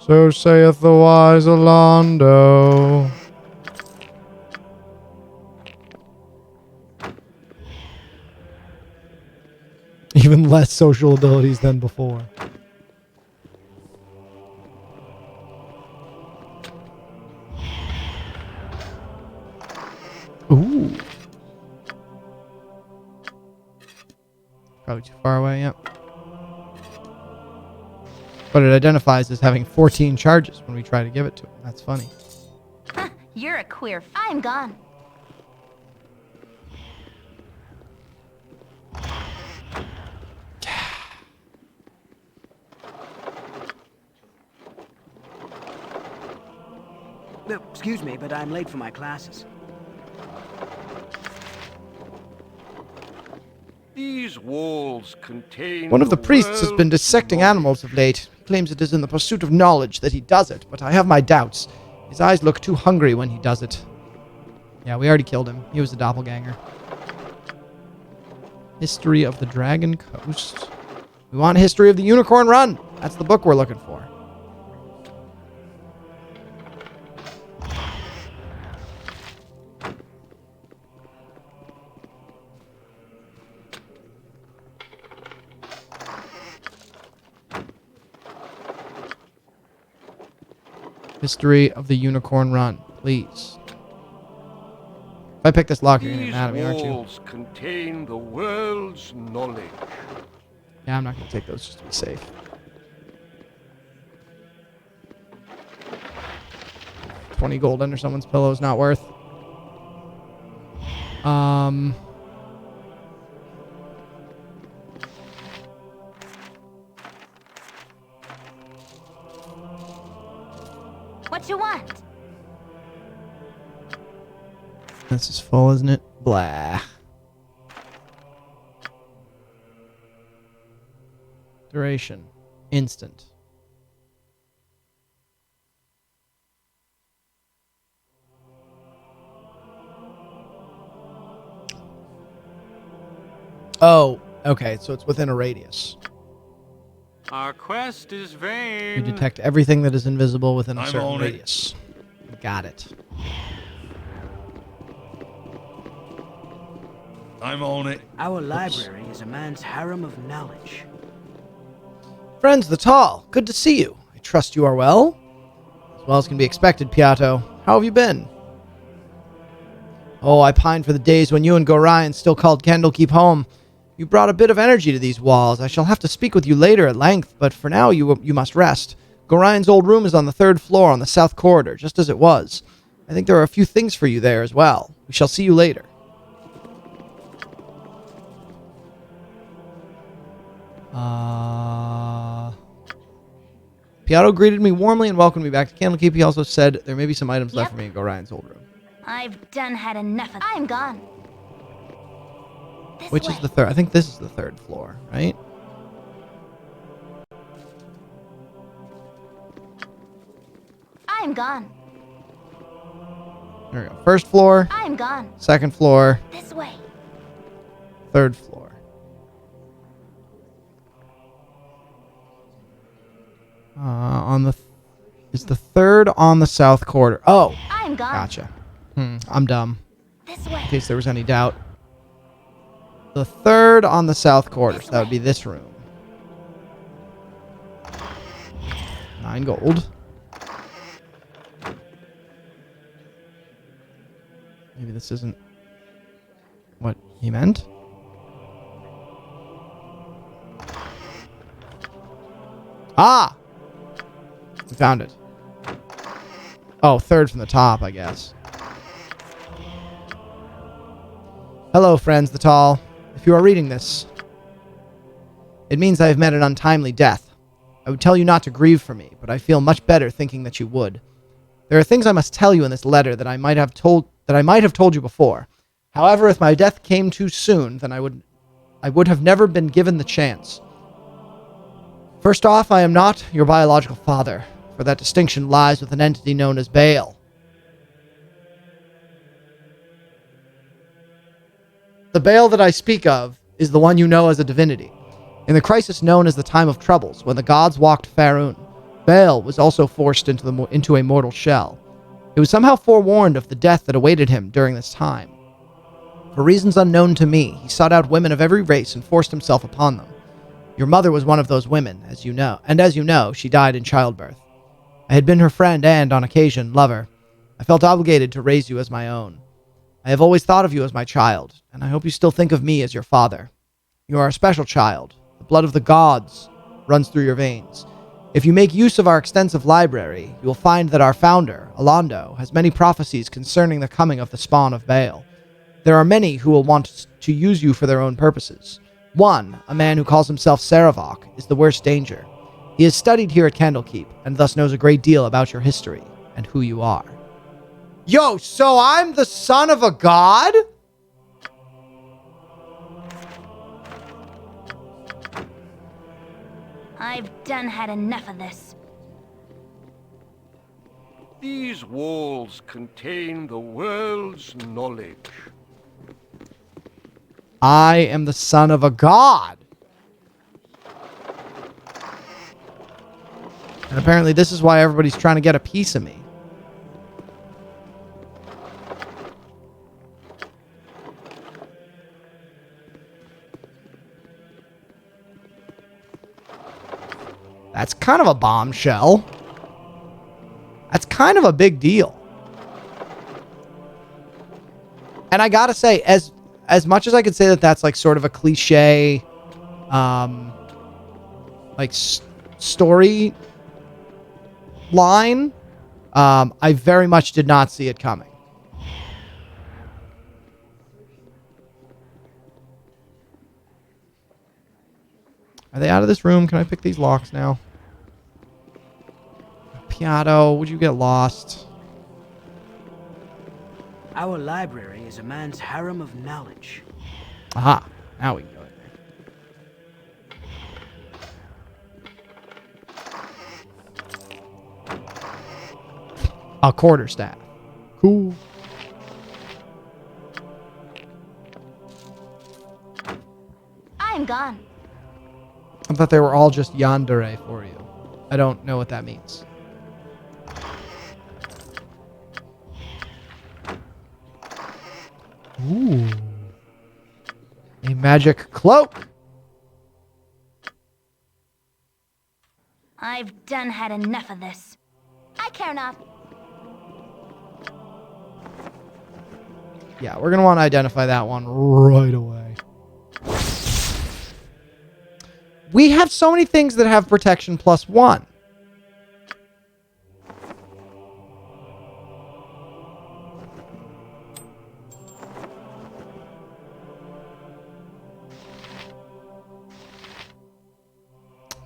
Speaker 1: So saith the wise Alondo. Even less social abilities than before. Ooh. Probably too far away, yep. But it identifies as having 14 charges when we try to give it to him. That's funny.
Speaker 2: You're a queer. I'm gone.
Speaker 6: No, excuse me, but I'm late for my classes.
Speaker 8: These walls contain
Speaker 1: One of the priests has been dissecting animals of late. He claims it is in the pursuit of knowledge that he does it, but I have my doubts. His eyes look too hungry when he does it. Yeah, we already killed him. He was a doppelganger. History of the Dragon Coast. We want History of the Unicorn Run. That's the book we're looking for. History of the Unicorn Run, please. If I pick this lock, you're gonna get mad at me, aren't
Speaker 8: These
Speaker 1: you?
Speaker 8: walls contain the world's knowledge.
Speaker 1: Yeah, I'm not gonna take those just to be safe. $20 gold under someone's pillow is not worth.
Speaker 2: What you want?
Speaker 1: This is full, isn't it? Blah. Duration. Instant. Oh, okay, so it's within a radius.
Speaker 3: Our quest is
Speaker 1: You
Speaker 3: vain.
Speaker 1: detect everything that is invisible within a
Speaker 5: I'm
Speaker 1: certain
Speaker 5: on it.
Speaker 1: radius. Got it.
Speaker 5: I'm on it.
Speaker 6: Our library is a man's harem of knowledge.
Speaker 1: Friends the Tall, good to see you. I trust you are well. As well as can be expected, Piatto. How have you been? Oh, I pine for the days when you and Gorion still called Candlekeep home. You brought a bit of energy to these walls. I shall have to speak with you later at length, but for now you must rest. Gorion's old room is on the 3rd floor on the south corridor, just as it was. I think there are a few things for you there as well. We shall see you later. Piotto greeted me warmly and welcomed me back to Candlekeep. He also said there may be some items left for me in Gorion's old room.
Speaker 2: I've done had enough of... I'm gone. This
Speaker 1: Which
Speaker 2: way.
Speaker 1: is the 3rd? I think this is the 3rd floor, right?
Speaker 2: I'm gone.
Speaker 1: There we go. 1st floor,
Speaker 2: I'm gone.
Speaker 1: 2nd floor,
Speaker 2: This way.
Speaker 1: 3rd floor. Is the 3rd on the south corridor? Oh,
Speaker 2: I'm gone.
Speaker 1: gotcha. I'm dumb.
Speaker 2: This way.
Speaker 1: In case there was any doubt. The 3rd on the south corridor. So that would be this room. 9 gold. Maybe this isn't what he meant. Ah! We found it. Oh, 3rd from the top, I guess. Hello, friends, the tall. If you are reading this, it means I have met an untimely death. I would tell you not to grieve for me, but I feel much better thinking that you would. There are things I must tell you in this letter that I might have told you before. However, if my death came too soon, then I would have never been given the chance. First off, I am not your biological father, for that distinction lies with an entity known as Baal. The Baal that I speak of is the one you know as a divinity. In the crisis known as the Time of Troubles, when the gods walked Faerun, Baal was also forced into a mortal shell. He was somehow forewarned of the death that awaited him during this time. For reasons unknown to me, he sought out women of every race and forced himself upon them. Your mother was one of those women, as you know, and as you know, she died in childbirth. I had been her friend and, on occasion, lover. I felt obligated to raise you as my own. I have always thought of you as my child, and I hope you still think of me as your father. You are a special child. The blood of the gods runs through your veins. If you make use of our extensive library, you will find that our founder, Alondo, has many prophecies concerning the coming of the spawn of Baal. There are many who will want to use you for their own purposes. One, a man who calls himself Saravok, is the worst danger. He has studied here at Candlekeep, and thus knows a great deal about your history and who you are. Yo, so I'm the son of a god?
Speaker 2: I've done had enough of this.
Speaker 8: These walls contain the world's knowledge.
Speaker 1: I am the son of a god. And apparently this is why everybody's trying to get a piece of me. That's kind of a bombshell. That's kind of a big deal. And I gotta say, as much as I could say that that's like sort of a cliche, like story line, I very much did not see it coming. Are they out of this room? Can I pick these locks now? Piotto, would you get lost?
Speaker 6: Our library is a man's harem of knowledge.
Speaker 1: Aha. Now we can go in there. A quarterstaff. Cool.
Speaker 2: I'm gone.
Speaker 1: I thought they were all just yandere for you. I don't know what that means. Ooh. A magic cloak.
Speaker 2: I've done had enough of this. I care not.
Speaker 1: Yeah, we're going to want to identify that one right away. We have so many things that have protection +1.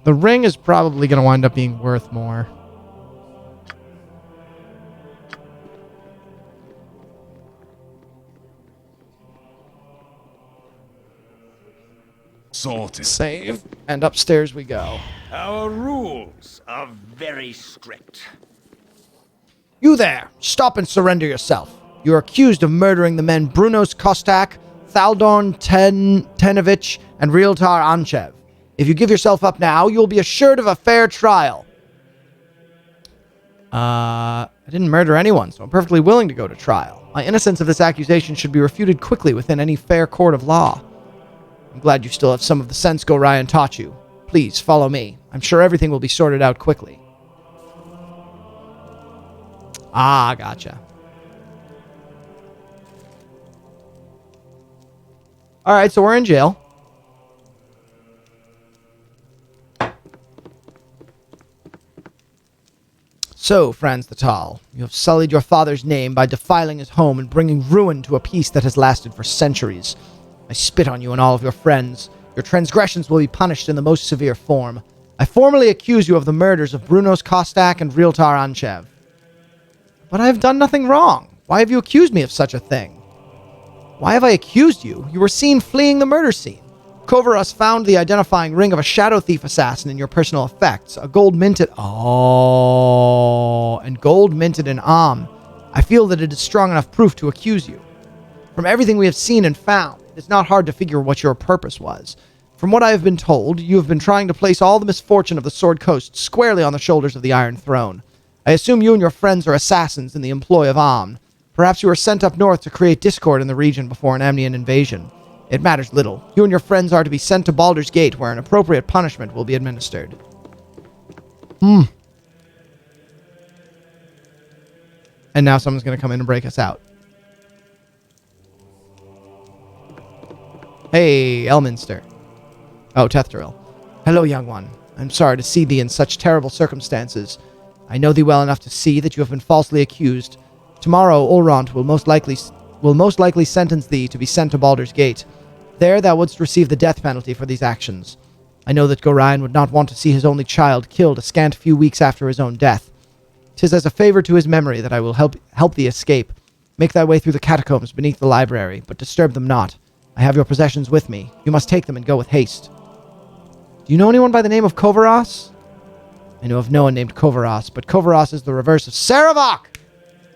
Speaker 1: The ring is probably going to wind up being worth more.
Speaker 5: Sorted.
Speaker 1: Save. And upstairs we go.
Speaker 4: Our rules are very strict.
Speaker 1: You there! Stop and surrender yourself. You are accused of murdering the men Brunos Kostak, Thaldorn Tenovich, and Realtar Anchev. If you give yourself up now, you will be assured of a fair trial. I didn't murder anyone, so I'm perfectly willing to go to trial. My innocence of this accusation should be refuted quickly within any fair court of law. I'm glad you still have some of the sense Gorion taught you. Please, follow me. I'm sure everything will be sorted out quickly. Ah, gotcha. Alright, so we're in jail. So, Frans the Tall, you have sullied your father's name by defiling his home and bringing ruin to a peace that has lasted for centuries. I spit on you and all of your friends. Your transgressions will be punished in the most severe form. I formally accuse you of the murders of Brunos Kostak and Realtar Anchev. But I have done nothing wrong. Why have you accused me of such a thing? Why have I accused you? You were seen fleeing the murder scene. Kovaros found the identifying ring of a shadow thief assassin in your personal effects. A gold minted... Oh, and gold minted in I feel that it is strong enough proof to accuse you. From everything we have seen and found, it is not hard to figure what your purpose was. From what I have been told, you have been trying to place all the misfortune of the Sword Coast squarely on the shoulders of the Iron Throne. I assume you and your friends are assassins in the employ of Amn. Perhaps you were sent up north to create discord in the region before an Amnian invasion. It matters little. You and your friends are to be sent to Baldur's Gate, where an appropriate punishment will be administered. And now someone's going to come in and break us out. Hey, Elminster. Oh, Tethril. Hello, young one. I'm sorry to see thee in such terrible circumstances. I know thee well enough to see that you have been falsely accused. Tomorrow, Ulront will most likely sentence thee to be sent to Baldur's Gate. There thou wouldst receive the death penalty for these actions. I know that Gorion would not want to see his only child killed a scant few weeks after his own death. 'Tis as a favor to his memory that I will help thee escape. Make thy way through the catacombs beneath the library, but disturb them not. I have your possessions with me. You must take them and go with haste. Do you know anyone by the name of Kovaros? I know of no one named Kovaros, but Kovaros is the reverse of Saravok,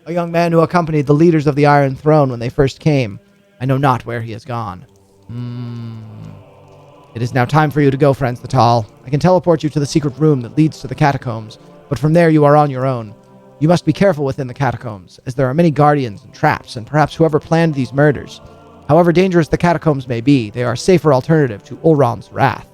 Speaker 1: a young man who accompanied the leaders of the Iron Throne when they first came. I know not where he has gone. It is now time for you to go, Frans the Tall. I can teleport you to the secret room that leads to the catacombs, but from there you are on your own. You must be careful within the catacombs, as there are many guardians and traps, and perhaps whoever planned these murders. However dangerous the catacombs may be, they are a safer alternative to Ulron's wrath.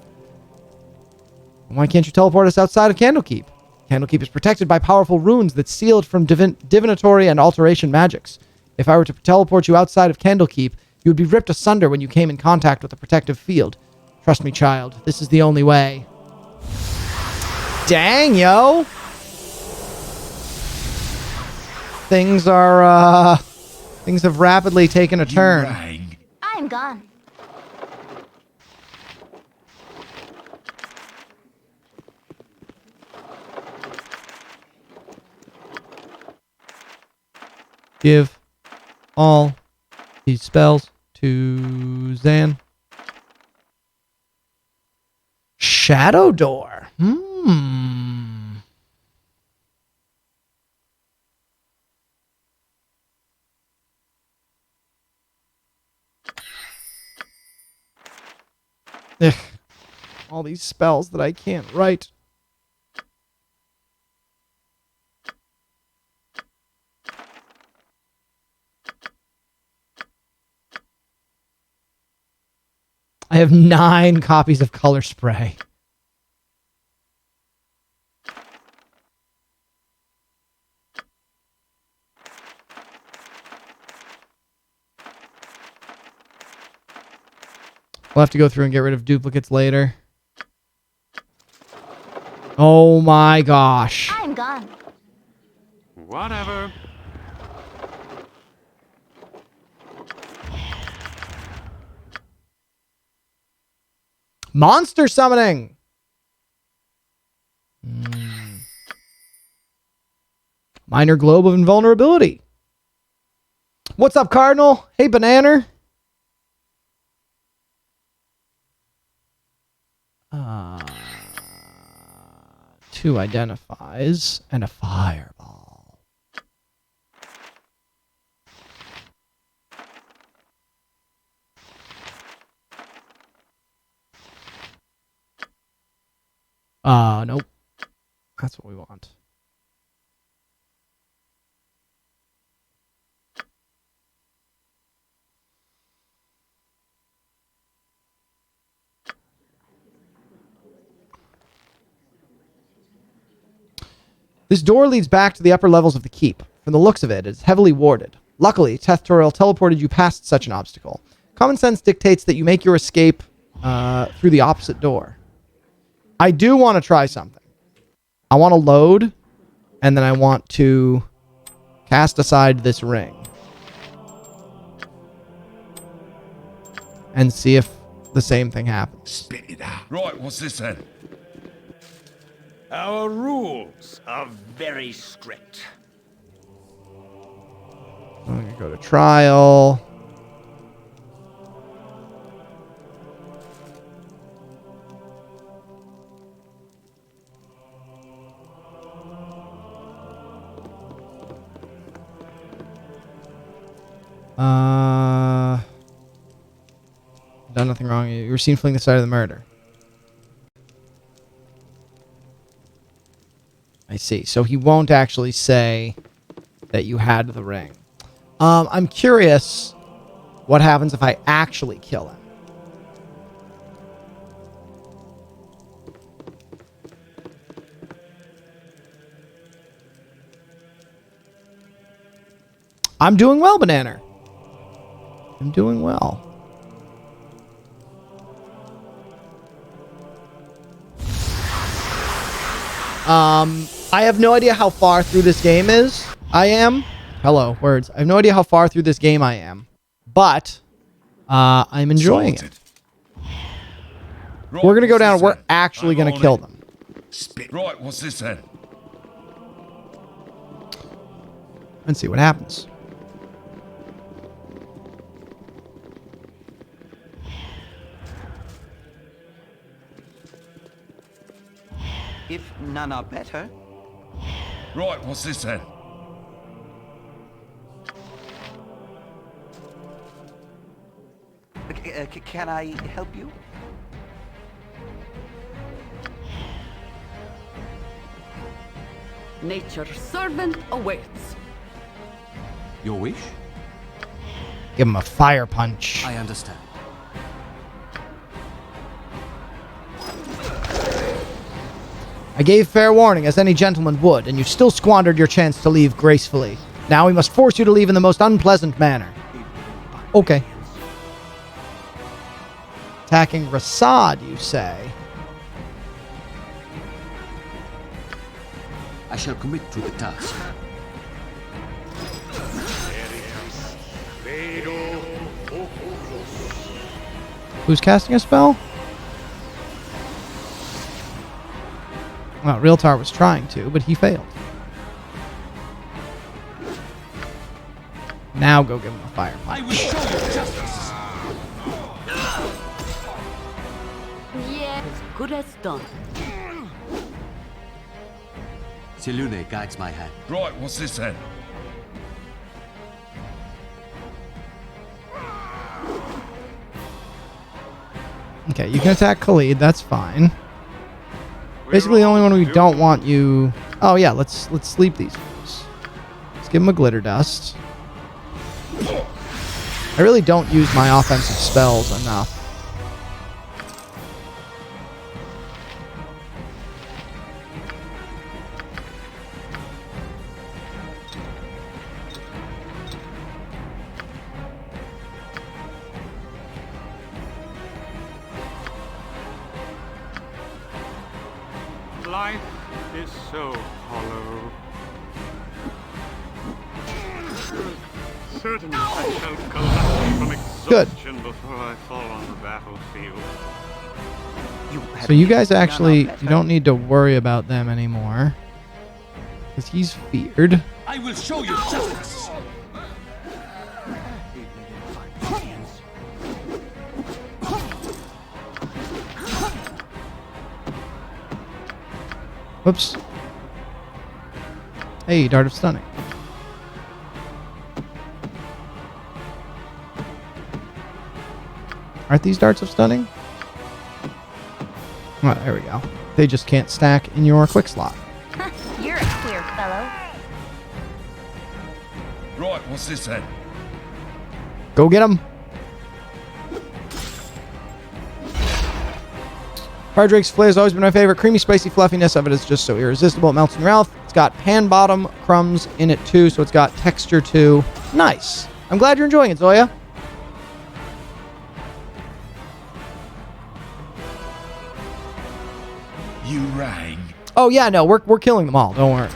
Speaker 1: Why can't you teleport us outside of Candlekeep? Candlekeep is protected by powerful runes that seal it from divinatory and alteration magics. If I were to teleport you outside of Candlekeep, you would be ripped asunder when you came in contact with the protective field. Trust me, child. This is the only way. Dang, yo! Things have rapidly taken a turn.
Speaker 5: Rang.
Speaker 2: I'm gone.
Speaker 1: Give all these spells to Zan. Shadow Door. Ugh. All these spells that I can't write. I have 9 copies of Color Spray. We'll have to go through and get rid of duplicates later. Oh my gosh.
Speaker 2: I'm gone.
Speaker 10: Whatever.
Speaker 1: Monster summoning. Minor globe of invulnerability. What's up, Cardinal? Hey, Banana. Two identifies and a fireball. Nope. That's what we want. This door leads back to the upper levels of the keep. From the looks of it, it's heavily warded. Luckily, Tethtoriel teleported you past such an obstacle. Common sense dictates that you make your escape through the opposite door. I do want to try something. I want to load, and then I want to cast aside this ring. And see if the same thing happens.
Speaker 5: Spit it out. Right, what's this then?
Speaker 4: Our rules are very strict.
Speaker 1: I'm going to go to trial. Done nothing wrong. You were seen fleeing the site of the murder. I see. So he won't actually say that you had the ring. I'm curious what happens if I actually kill him. I'm doing well, Banana. I'm doing well. I have no idea how far through this game is. I am. Hello, words. I have no idea how far through this game I am. But I'm enjoying it.
Speaker 5: Right,
Speaker 1: We're going to go down and we're
Speaker 5: then?
Speaker 1: actually
Speaker 5: I'm
Speaker 1: going to
Speaker 5: on
Speaker 1: kill
Speaker 5: it.
Speaker 1: them.
Speaker 5: Spit. Right, what's this then?
Speaker 1: And see what happens.
Speaker 3: If none are better.
Speaker 5: Right, what's this then?
Speaker 3: Can I help you?
Speaker 9: Nature's servant awaits.
Speaker 3: Your wish?
Speaker 1: Give him a fire punch.
Speaker 3: I understand.
Speaker 1: I gave fair warning, as any gentleman would, and you still squandered your chance to leave gracefully. Now we must force you to leave in the most unpleasant manner. Okay. Attacking Rasad, you say?
Speaker 3: I shall commit to the task.
Speaker 1: Who's casting a spell? Well, Realtar was trying to, but he failed. Now go give him a fire punch.
Speaker 3: I will show you justice.
Speaker 9: Yeah. As good as done.
Speaker 3: Selune guides my hand.
Speaker 5: Right, what's this then?
Speaker 1: Okay, you can attack Khalid, that's fine. Basically, the only one we don't want you... Oh, yeah, let's sleep these fools. Let's give them a glitter dust. I really don't use my offensive spells enough.
Speaker 8: Life is so hollow. Certainly I shall collapse from exhaustion before I fall on the battlefield.
Speaker 1: So you guys actually, you don't need to worry about them anymore. Because he's feared.
Speaker 5: I will show you justice.
Speaker 1: Whoops. Hey, Dart of Stunning. Aren't these darts of stunning? Oh, there we go. They just can't stack in your quick slot.
Speaker 2: You're a queer fellow.
Speaker 5: Right, what's this then?
Speaker 1: Go get him. Fire Drake's Flare has always been my favorite. Creamy, spicy fluffiness of it is just so irresistible. It melts in your mouth. It's got pan bottom crumbs in it too, so it's got texture too. Nice. I'm glad you're enjoying it, Zoya.
Speaker 5: You rang.
Speaker 1: Oh yeah, no, we're killing them all. Don't worry.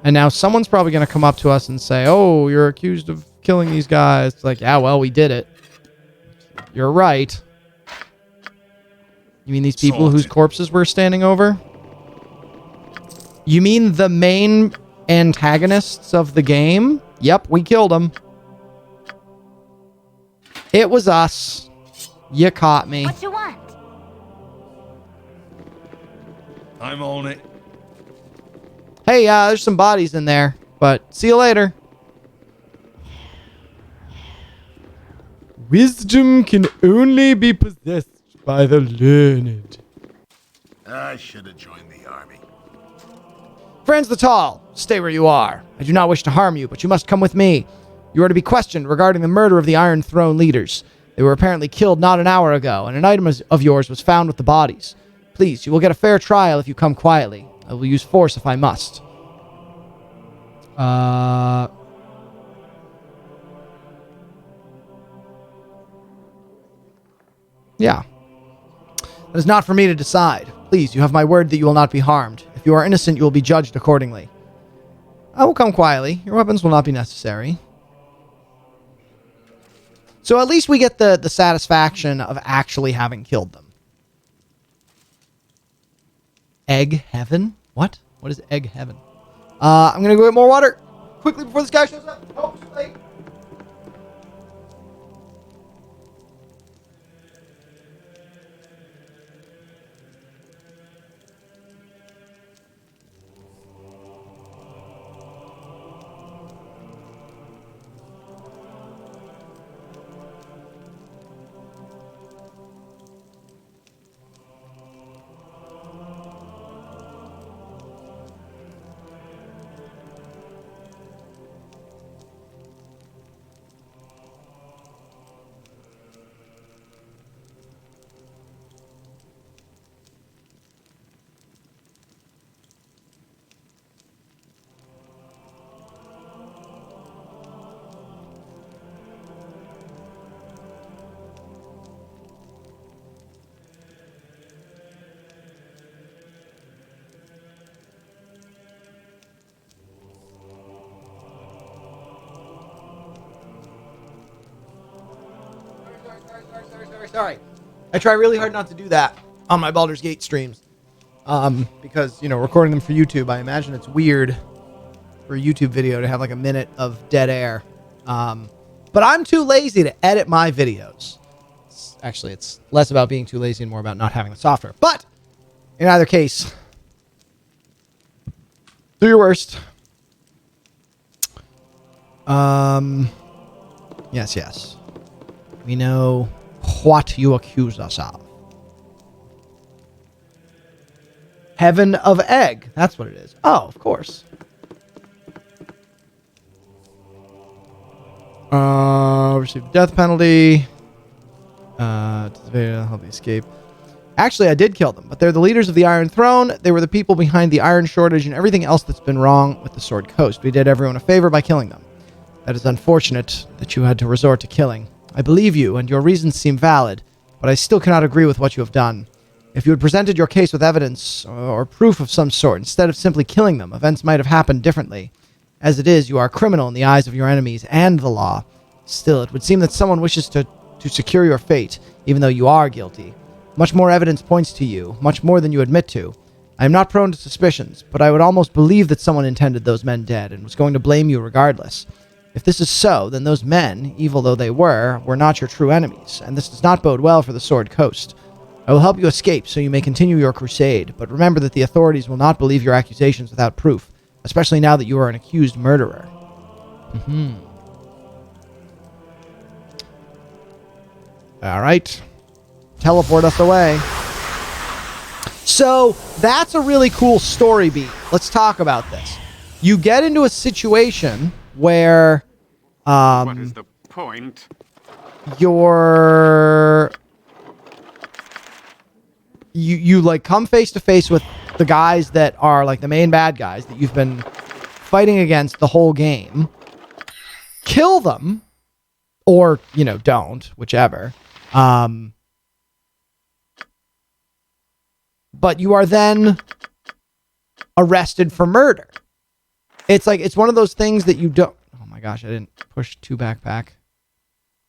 Speaker 1: And now someone's probably going to come up to us and say, "Oh, you're accused of killing these guys." It's like, yeah, well, we did it. You're right. You mean these people whose corpses we're standing over? You mean the main antagonists of the game? Yep, we killed them. It was us. You caught me.
Speaker 2: What you want?
Speaker 5: I'm on it.
Speaker 1: Hey, there's some bodies in there, but see you later. Wisdom can only be possessed by the learned.
Speaker 4: I should have joined the army.
Speaker 1: Frans the Tall, stay where you are. I do not wish to harm you, but you must come with me. You are to be questioned regarding the murder of the Iron Throne leaders. They were apparently killed not an hour ago, and an item of yours was found with the bodies. Please, you will get a fair trial if you come quietly. I will use force if I must. Yeah. That is not for me to decide. Please, you have my word that you will not be harmed. If you are innocent, you will be judged accordingly. I will come quietly. Your weapons will not be necessary. So at least we get the satisfaction of actually having killed them. Egg heaven? What? What is egg heaven? I'm going to go get more water quickly before this guy shows up. Oh, too late. Sorry. I try really hard not to do that on my Baldur's Gate streams. Because, you know, recording them for YouTube, I imagine it's weird for a YouTube video to have like a minute of dead air. But I'm too lazy to edit my videos. It's less about being too lazy and more about not having the software. But, in either case, do your worst. Yes. We know what you accuse us of. Heaven of Egg. That's what it is. Oh, of course. Received death penalty. Help the escape. Actually, I did kill them, but they're the leaders of the Iron Throne. They were the people behind the iron shortage and everything else that's been wrong with the Sword Coast. We did everyone a favor by killing them. That is unfortunate that you had to resort to killing. I believe you, and your reasons seem valid, but I still cannot agree with what you have done. If you had presented your case with evidence or proof of some sort, instead of simply killing them, events might have happened differently. As it is, you are a criminal in the eyes of your enemies and the law. Still, it would seem that someone wishes to secure your fate, even though you are guilty. Much more evidence points to you, much more than you admit to. I am not prone to suspicions, but I would almost believe that someone intended those men dead and was going to blame you regardless. If this is so, then those men, evil though they were not your true enemies, and this does not bode well for the Sword Coast. I will help you escape so you may continue your crusade, but remember that the authorities will not believe your accusations without proof, especially now that you are an accused murderer. All right. Teleport us away. So, that's a really cool story beat. Let's talk about this. You get into a situation where
Speaker 10: What is the point?
Speaker 1: you like come face to face with the guys that are like the main bad guys that you've been fighting against the whole game. Kill them, or don't, whichever. But you are then arrested for murder. It's one of those things that you don't. Oh my gosh, I didn't push 2 backpack.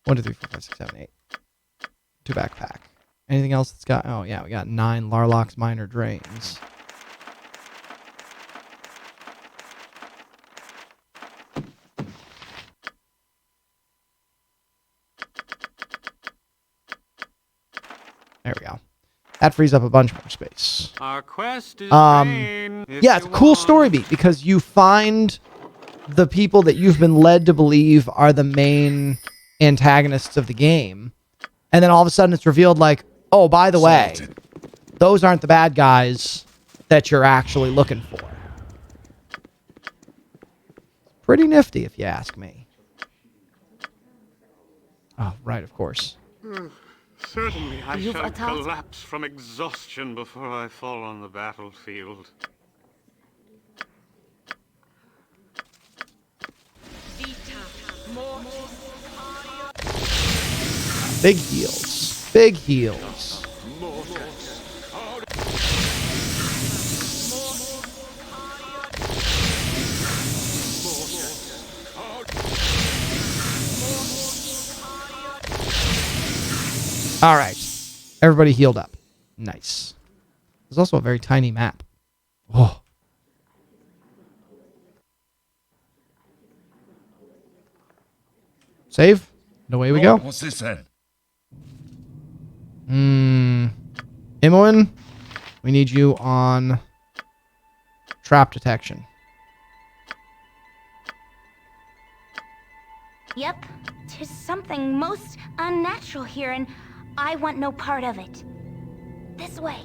Speaker 1: 1, 2, 3, 4, 5, 6, 7, 8. 2 backpack. Anything else that's got... Oh, yeah, we got 9 Larlock's Minor Drains. There we go. That frees up a bunch more space.
Speaker 10: Our quest is
Speaker 1: yeah, it's a cool story beat because you find the people that you've been led to believe are the main antagonists of the game. And then all of a sudden it's revealed like, oh, by the way, those aren't the bad guys that you're actually looking for. Pretty nifty, if you ask me. Oh, right, of course.
Speaker 10: Certainly I shall collapse from exhaustion before I fall on the battlefield.
Speaker 1: Big heals. Big heals. All right. Everybody healed up. Nice. There's also a very tiny map. Oh. Save. And away we go.
Speaker 5: What's this then?
Speaker 1: Imoen, we need you on trap detection.
Speaker 2: Yep, there's something most unnatural here, and I want no part of it. This way.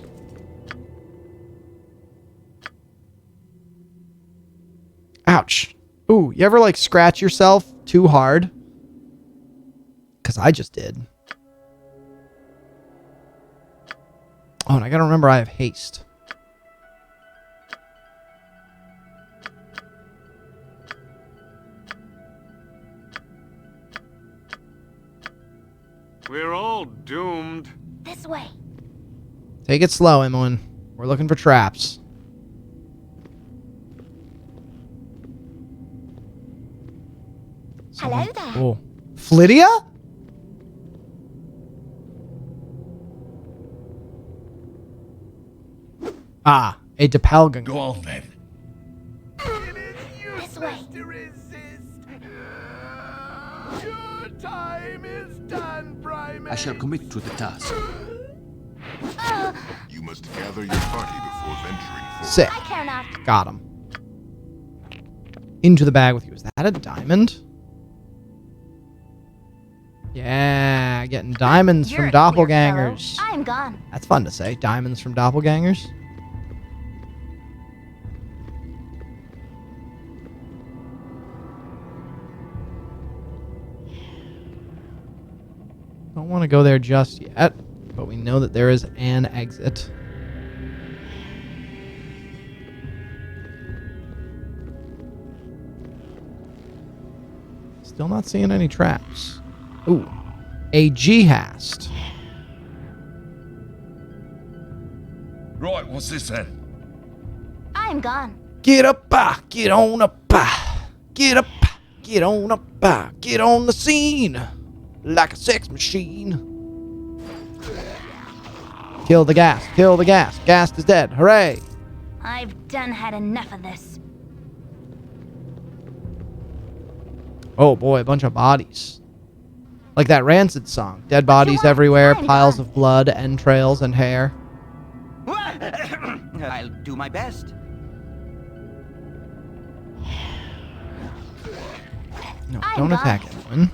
Speaker 1: Ouch. Ooh, you ever like scratch yourself too hard? Because I just did. Oh, and I gotta remember I have haste.
Speaker 10: We're all doomed.
Speaker 2: This way.
Speaker 1: Take it slow, Imoen. We're looking for traps.
Speaker 2: Hello there.
Speaker 1: Oh. Flydia? Ah, a Doppelganger.
Speaker 5: Go on then.
Speaker 2: This way.
Speaker 4: Your time is done, Primate.
Speaker 7: I shall commit to the task.
Speaker 4: You must gather your party before venturing forward.
Speaker 1: Sick.
Speaker 2: I care not.
Speaker 1: Got him. Into the bag with you. Is that a diamond? Yeah, getting diamonds
Speaker 2: You're
Speaker 1: from
Speaker 2: a queer
Speaker 1: doppelgangers.
Speaker 2: fellow. I'm gone.
Speaker 1: That's fun to say. Diamonds from doppelgangers. Don't want to go there just yet, but we know that there is an exit. Still not seeing any traps. Ooh, a jihast.
Speaker 5: Right, what's this then?
Speaker 2: I'm gone.
Speaker 1: Get up, get on up, get up, get on up, get on the scene like a sex machine. Kill the gas, kill the gas. Gas is dead. Hooray!
Speaker 2: I've done had enough of this.
Speaker 1: Oh boy, a bunch of bodies. Like that Rancid song. Dead bodies everywhere, piles of blood, entrails, and hair.
Speaker 6: I'll do my best.
Speaker 1: No, don't attack anyone.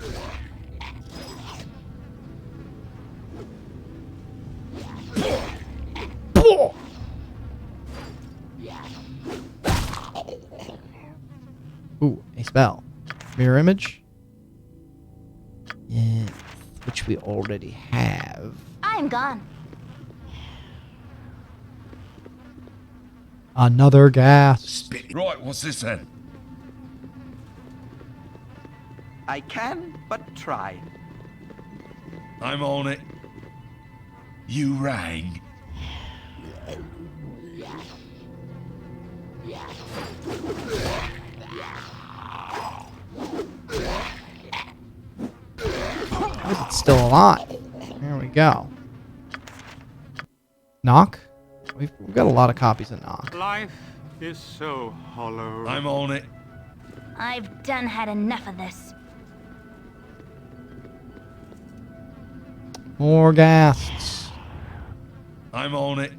Speaker 1: Ooh, a spell. Mirror image? Yeah, which we already have.
Speaker 2: I'm gone.
Speaker 1: Another gas.
Speaker 5: Right, what's this then?
Speaker 6: I can but try.
Speaker 5: I'm on it. You rang.
Speaker 1: How is it still alive? There we go. Knock? We've got a lot of copies of Knock.
Speaker 10: Life is so hollow.
Speaker 5: I'm on it.
Speaker 2: I've done had enough of this.
Speaker 1: More ghasts.
Speaker 5: I'm on it.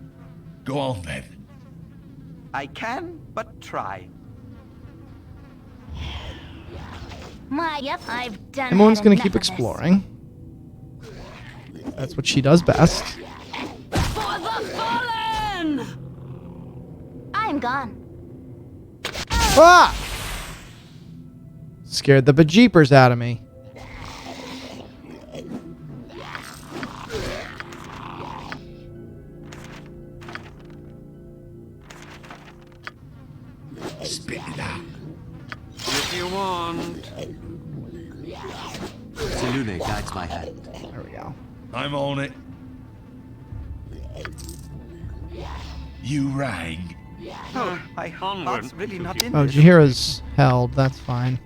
Speaker 5: Go on then.
Speaker 6: I can but try.
Speaker 2: Yep, I've done
Speaker 1: Everyone's
Speaker 2: had
Speaker 1: gonna
Speaker 2: enough
Speaker 1: keep
Speaker 2: of this.
Speaker 1: exploring. That's what she does best.
Speaker 9: For the fallen!
Speaker 2: I'm gone.
Speaker 1: Ah! Scared the bejeepers out of me.
Speaker 5: Spit it out.
Speaker 10: If you want.
Speaker 3: Selune guides my hand.
Speaker 1: There we go.
Speaker 5: I'm on it. You rang.
Speaker 6: Oh, my
Speaker 10: Onward,
Speaker 6: heart's really not in
Speaker 1: Oh,
Speaker 6: this.
Speaker 1: Jahira's held. That's fine.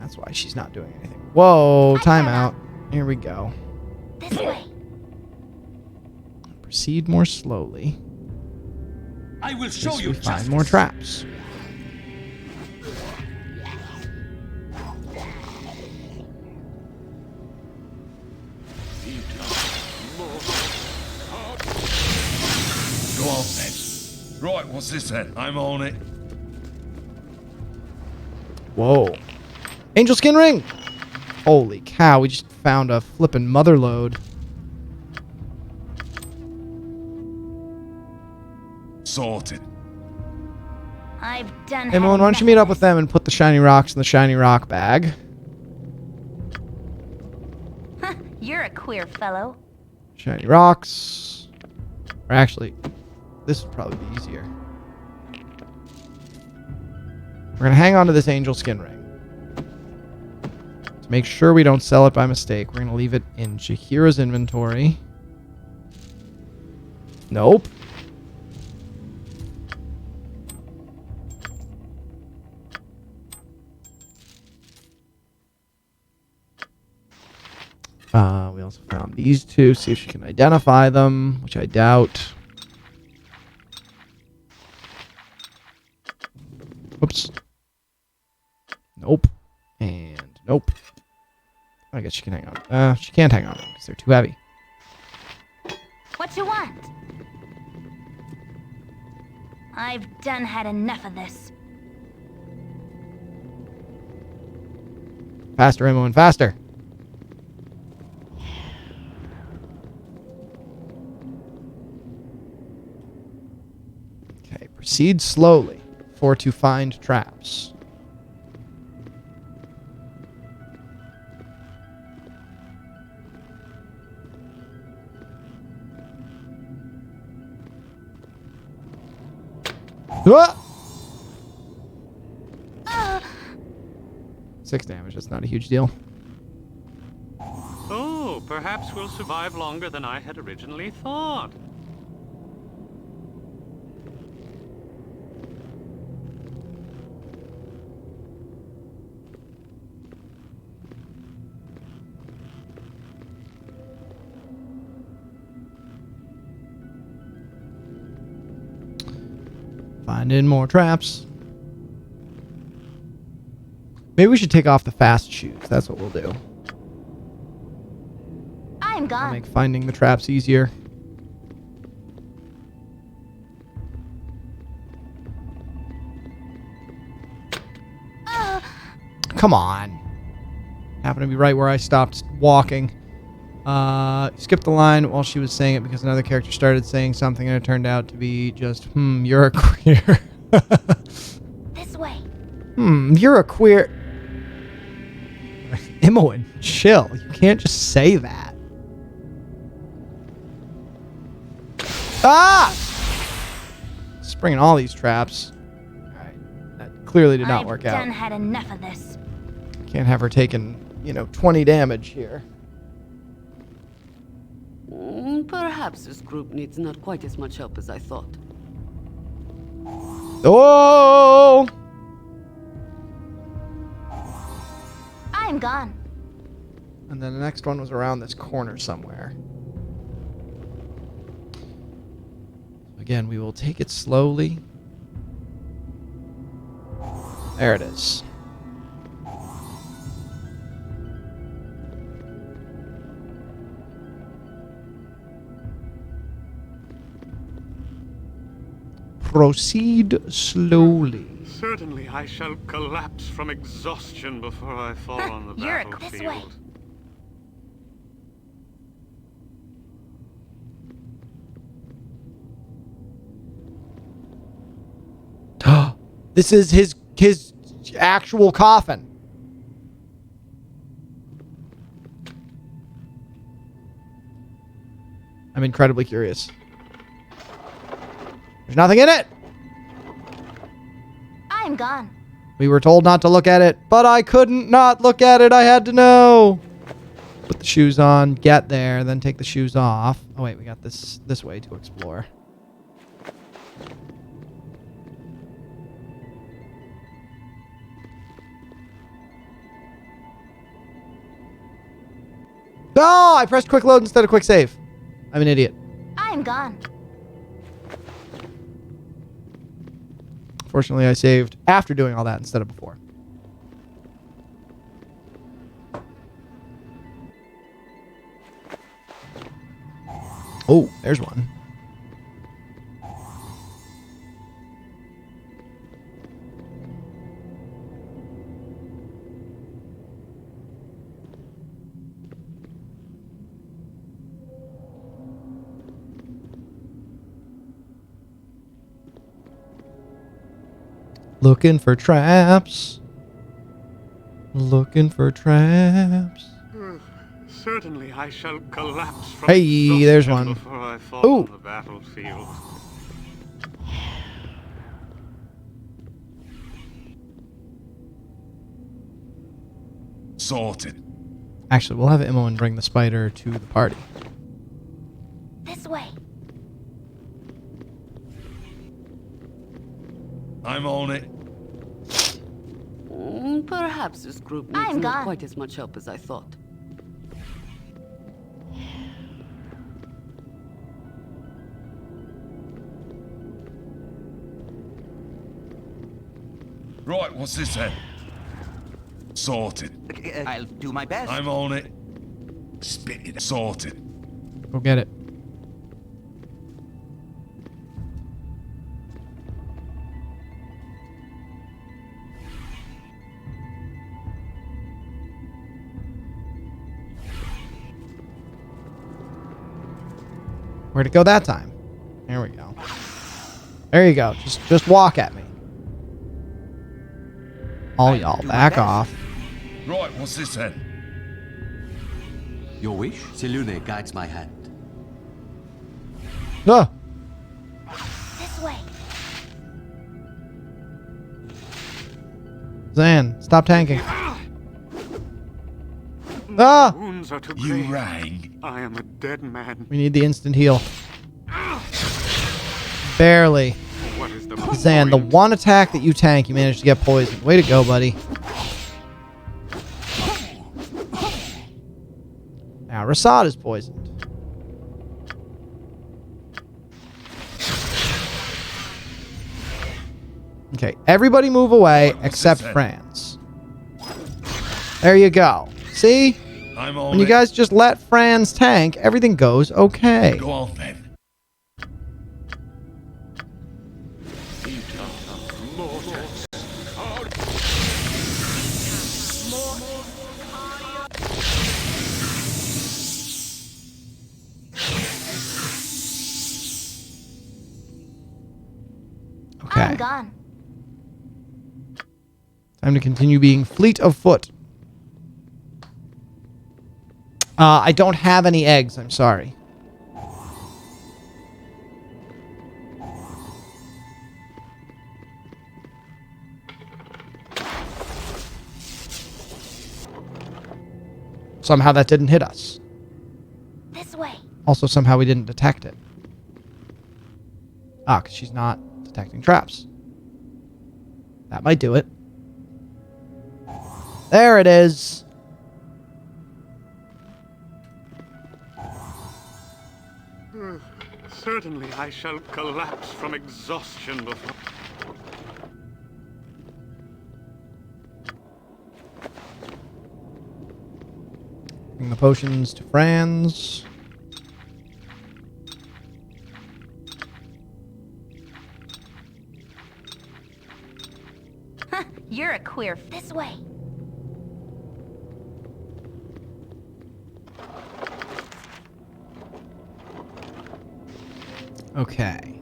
Speaker 1: That's why she's not doing anything. Whoa, timeout. Here we go.
Speaker 2: This way.
Speaker 1: Proceed more slowly.
Speaker 5: I will
Speaker 1: As
Speaker 5: show
Speaker 1: we
Speaker 5: you
Speaker 1: find more traps.
Speaker 5: Go on then. Right, what's this then? I'm on it.
Speaker 1: Whoa. Angel skin ring! Holy cow, we just found a flippin' mother lode.
Speaker 5: Sorted.
Speaker 2: I've done
Speaker 1: Hey, Moen, why don't you meet up with them and put the shiny rocks in the shiny rock bag?
Speaker 2: You're a queer fellow.
Speaker 1: Shiny rocks. Or actually, this would probably be easier. We're going to hang on to this angel skin ring. To make sure we don't sell it by mistake, we're going to leave it in Jahira's inventory. Nope. We also found these two. See if she can identify them, which I doubt. Oops. Nope. And nope. I guess she can hang on. She can't hang on because they're too heavy.
Speaker 2: What you want? I've done had enough of this.
Speaker 1: Faster, Emma, and faster. Okay, proceed slowly for to find traps. Ah! 6 damage, that's not a huge deal.
Speaker 10: Oh, perhaps we'll survive longer than I had originally thought.
Speaker 1: Finding more traps. Maybe we should take off the fast shoes. That's what we'll do.
Speaker 2: I'm
Speaker 1: I'll
Speaker 2: gone.
Speaker 1: make finding the traps easier. Come on. Happened to be right where I stopped walking. Skipped the line while she was saying it because another character started saying something and it turned out to be just, you're a queer.
Speaker 2: This way.
Speaker 1: You're a queer. Imoen, chill. You can't just say that. Ah! Springing all these traps. Alright. That clearly did not work out.
Speaker 2: I've done had enough of this.
Speaker 1: Can't have her taking, 20 damage here.
Speaker 9: Perhaps this group needs not quite as much help as I thought.
Speaker 1: Oh!
Speaker 2: I'm gone.
Speaker 1: And then the next one was around this corner somewhere. Again, we will take it slowly. There it is. Proceed slowly.
Speaker 10: Certainly I shall collapse from exhaustion before I fall on the
Speaker 2: You're
Speaker 10: battlefield.
Speaker 2: this way.
Speaker 1: This is his actual coffin. I'm incredibly curious. There's nothing in it.
Speaker 2: I'm gone.
Speaker 1: We were told not to look at it, but I couldn't not look at it. I had to know. Put the shoes on, get there, then take the shoes off. Oh wait, we got this way to explore. Oh, I pressed quick load instead of quick save. I'm an idiot.
Speaker 2: I'm gone.
Speaker 1: Fortunately, I saved after doing all that instead of before. Oh, there's one. Looking for traps. Looking for traps.
Speaker 10: Certainly I shall collapse from
Speaker 1: Hey, there's one.
Speaker 10: before I fall
Speaker 1: Ooh.
Speaker 10: on the battlefield.
Speaker 5: Sorted.
Speaker 1: Actually, we'll have Imoen bring the spider to the party.
Speaker 2: This way.
Speaker 5: I'm on it.
Speaker 9: Perhaps this group needs
Speaker 2: I'm
Speaker 9: not
Speaker 2: gone.
Speaker 9: quite as much help as I thought.
Speaker 5: Right, what's this then? Sorted.
Speaker 3: I'll do my best.
Speaker 5: I'm on it. Spit it. Sorted.
Speaker 1: Go get it. Where'd it go that time? There we go. There you go. Just walk at me. All y'all, back off.
Speaker 5: Right, what's this then?
Speaker 7: Your wish, Selune guides my hand.
Speaker 1: Ah!
Speaker 2: This way.
Speaker 1: Zan, stop tanking. Ah!
Speaker 10: Wounds are too
Speaker 5: You
Speaker 10: great.
Speaker 5: rang.
Speaker 10: I am a dead man.
Speaker 1: We need the instant heal. Barely.
Speaker 10: What is the
Speaker 1: Zan, the
Speaker 10: point?
Speaker 1: one attack that you tank, you managed to get poisoned. Way to go, buddy. Now, Rasad is poisoned. Okay, everybody move away
Speaker 5: Right, what's
Speaker 1: except
Speaker 5: this then?
Speaker 1: Frans. There you go. See?
Speaker 5: I'm on
Speaker 1: When you
Speaker 5: it.
Speaker 1: guys just let Frans tank, everything goes okay.
Speaker 5: Go on then.
Speaker 1: Okay.
Speaker 2: I'm gone.
Speaker 1: Time to continue being fleet of foot. I don't have any eggs. I'm sorry. Somehow that didn't hit us.
Speaker 2: This way.
Speaker 1: Also, somehow we didn't detect it. Ah, because she's not detecting traps. That might do it. There it is.
Speaker 10: Certainly I shall collapse from exhaustion before...
Speaker 1: Bring the potions to Frans.
Speaker 2: You're a queer. This way.
Speaker 1: Okay.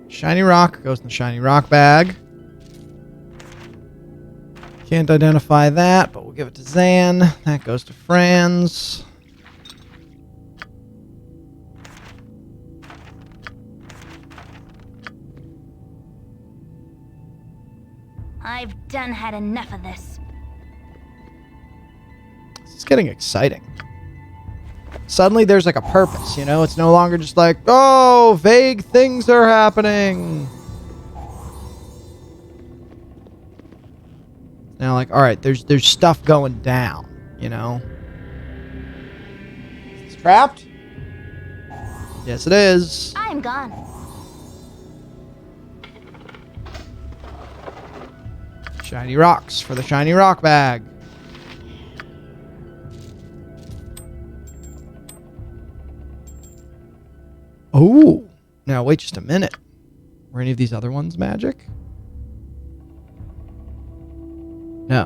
Speaker 1: Shiny rock goes in the shiny rock bag. Can't identify that, but we'll give it to Zan. That goes to Frans.
Speaker 2: I've done had enough of this.
Speaker 1: This is getting exciting. Suddenly there's like a purpose, you know? It's no longer just like, oh, vague things are happening. Now, like, all right, there's stuff going down, you know? It's trapped? Yes, it is.
Speaker 2: I'm gone.
Speaker 1: Shiny rocks for the shiny rock bag. Oh, now wait just a minute. Were any of these other ones magic? No.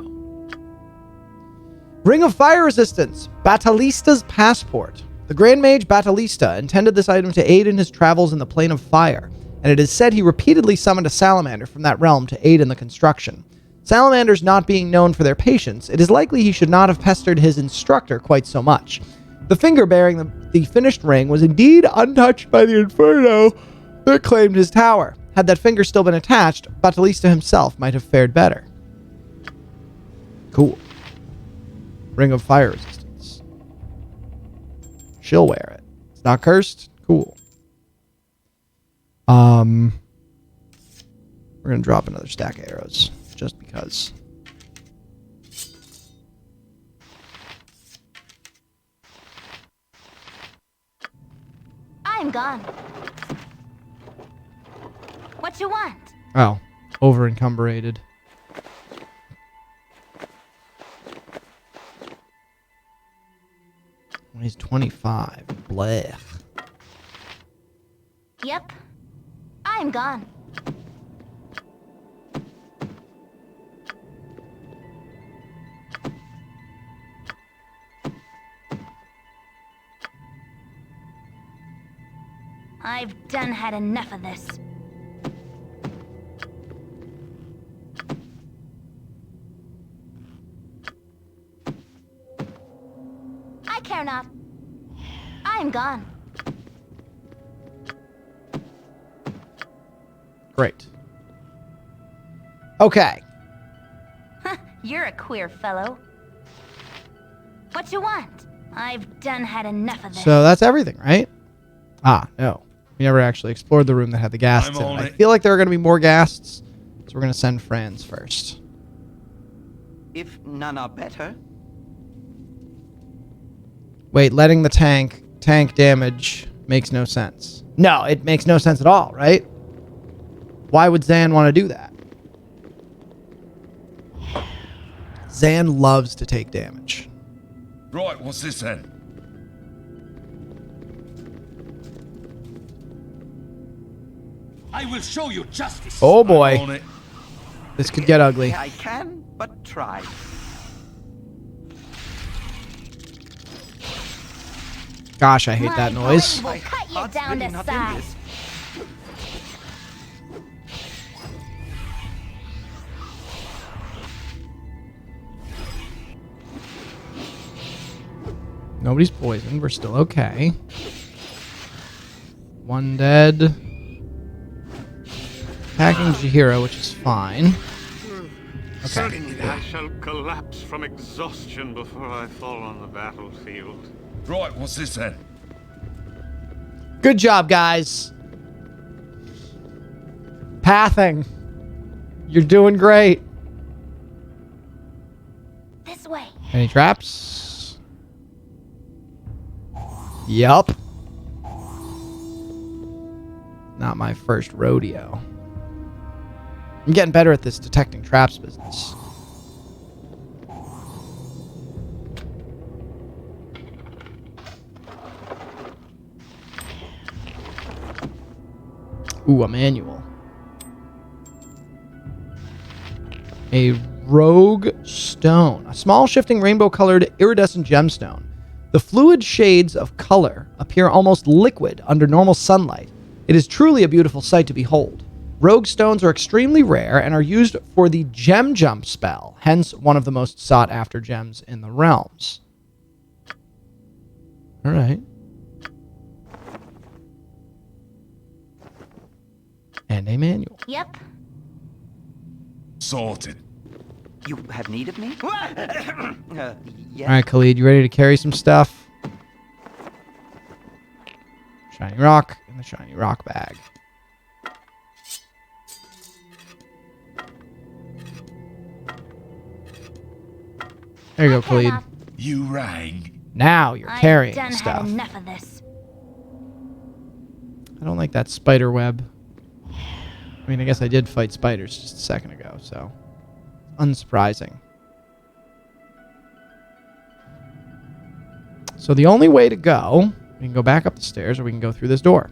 Speaker 1: Ring of Fire Resistance, Batalista's Passport. The Grand Mage Batalista intended this item to aid in his travels in the Plane of Fire, and it is said he repeatedly summoned a salamander from that realm to aid in the construction. Salamanders not being known for their patience, it is likely he should not have pestered his instructor quite so much. The finger bearing the finished ring was indeed untouched by the inferno that claimed his tower. Had that finger still been attached, Batalista himself might have fared better. Cool. Ring of Fire Resistance. She'll wear it. It's not cursed? Cool. We're gonna drop another stack of arrows, just because.
Speaker 2: I'm gone. What you want?
Speaker 1: Oh, over encumbered. He's 25. Blech.
Speaker 2: Yep. I'm gone. I've done had enough of this. I care not. I'm gone.
Speaker 1: Great. Okay.
Speaker 2: You're a queer fellow. What you want? I've done had enough of this.
Speaker 1: So that's everything, right? Ah, no. We never actually explored the room that had the ghasts in it. I feel like there are going to be more ghasts, so we're going to send Frans first.
Speaker 6: If none are better.
Speaker 1: Wait, letting the tank damage makes no sense. No, it makes no sense at all, right? Why would Zan want to do that? Zan loves to take damage.
Speaker 5: Right, what's this then?
Speaker 7: I will show you justice.
Speaker 1: Oh
Speaker 5: I'm
Speaker 1: boy.
Speaker 5: on it.
Speaker 1: This could get ugly.
Speaker 3: I can but try.
Speaker 1: Gosh, I hate that noise.
Speaker 2: My blade will cut you
Speaker 3: Heart's
Speaker 2: down
Speaker 3: really
Speaker 2: to
Speaker 3: not in
Speaker 2: size.
Speaker 3: this.
Speaker 1: Nobody's poisoned. We're still okay. One dead. Attacking Jahira, which is fine.
Speaker 10: Certainly I shall collapse from exhaustion before I fall on the battlefield.
Speaker 5: Right, what's this then?
Speaker 1: Good job, guys. Pathing. You're doing great.
Speaker 2: This way.
Speaker 1: Any traps? Yup. Not my first rodeo. I'm getting better at this detecting traps business. Ooh, a manual. A rogue stone. A small shifting rainbow-colored iridescent gemstone. The fluid shades of color appear almost liquid under normal sunlight. It is truly a beautiful sight to behold. Rogue stones are extremely rare and are used for the gem jump spell, hence one of the most sought-after gems in the realms. All right. And a manual.
Speaker 2: Yep.
Speaker 5: Sorted.
Speaker 3: You have need of me? Yes.
Speaker 1: All right, Khalid, you ready to carry some stuff? Shiny rock in the shiny rock bag. There you go,
Speaker 2: Fair
Speaker 1: Khalid.
Speaker 2: enough.
Speaker 5: You rang.
Speaker 1: Now you're
Speaker 2: I've
Speaker 1: carrying
Speaker 2: done
Speaker 1: stuff.
Speaker 2: had enough of this.
Speaker 1: I don't like that spider web. I mean, I guess I did fight spiders just a second ago, so unsurprising. So the only way to go, we can go back up the stairs or we can go through this door.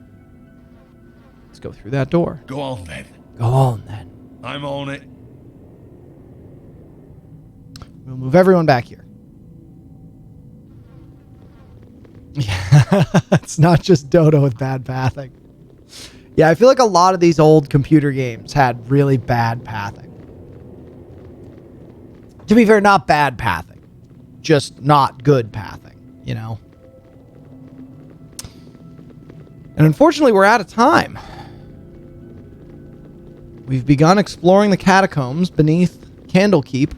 Speaker 1: Let's go through that door.
Speaker 5: Go on then.
Speaker 1: Go on then.
Speaker 5: I'm on it.
Speaker 1: We'll move everyone back here. Yeah, it's not just Dodo with bad pathing. Yeah, I feel like a lot of these old computer games had really bad pathing. To be fair, not bad pathing. Just not good pathing, you know? And unfortunately, we're out of time. We've begun exploring the catacombs beneath Candlekeep.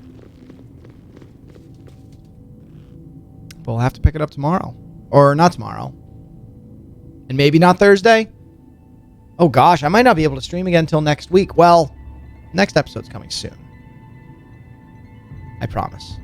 Speaker 1: But we'll have to pick it up tomorrow. Or not tomorrow. And maybe not Thursday. Oh gosh, I might not be able to stream again until next week. Well, next episode's coming soon. I promise.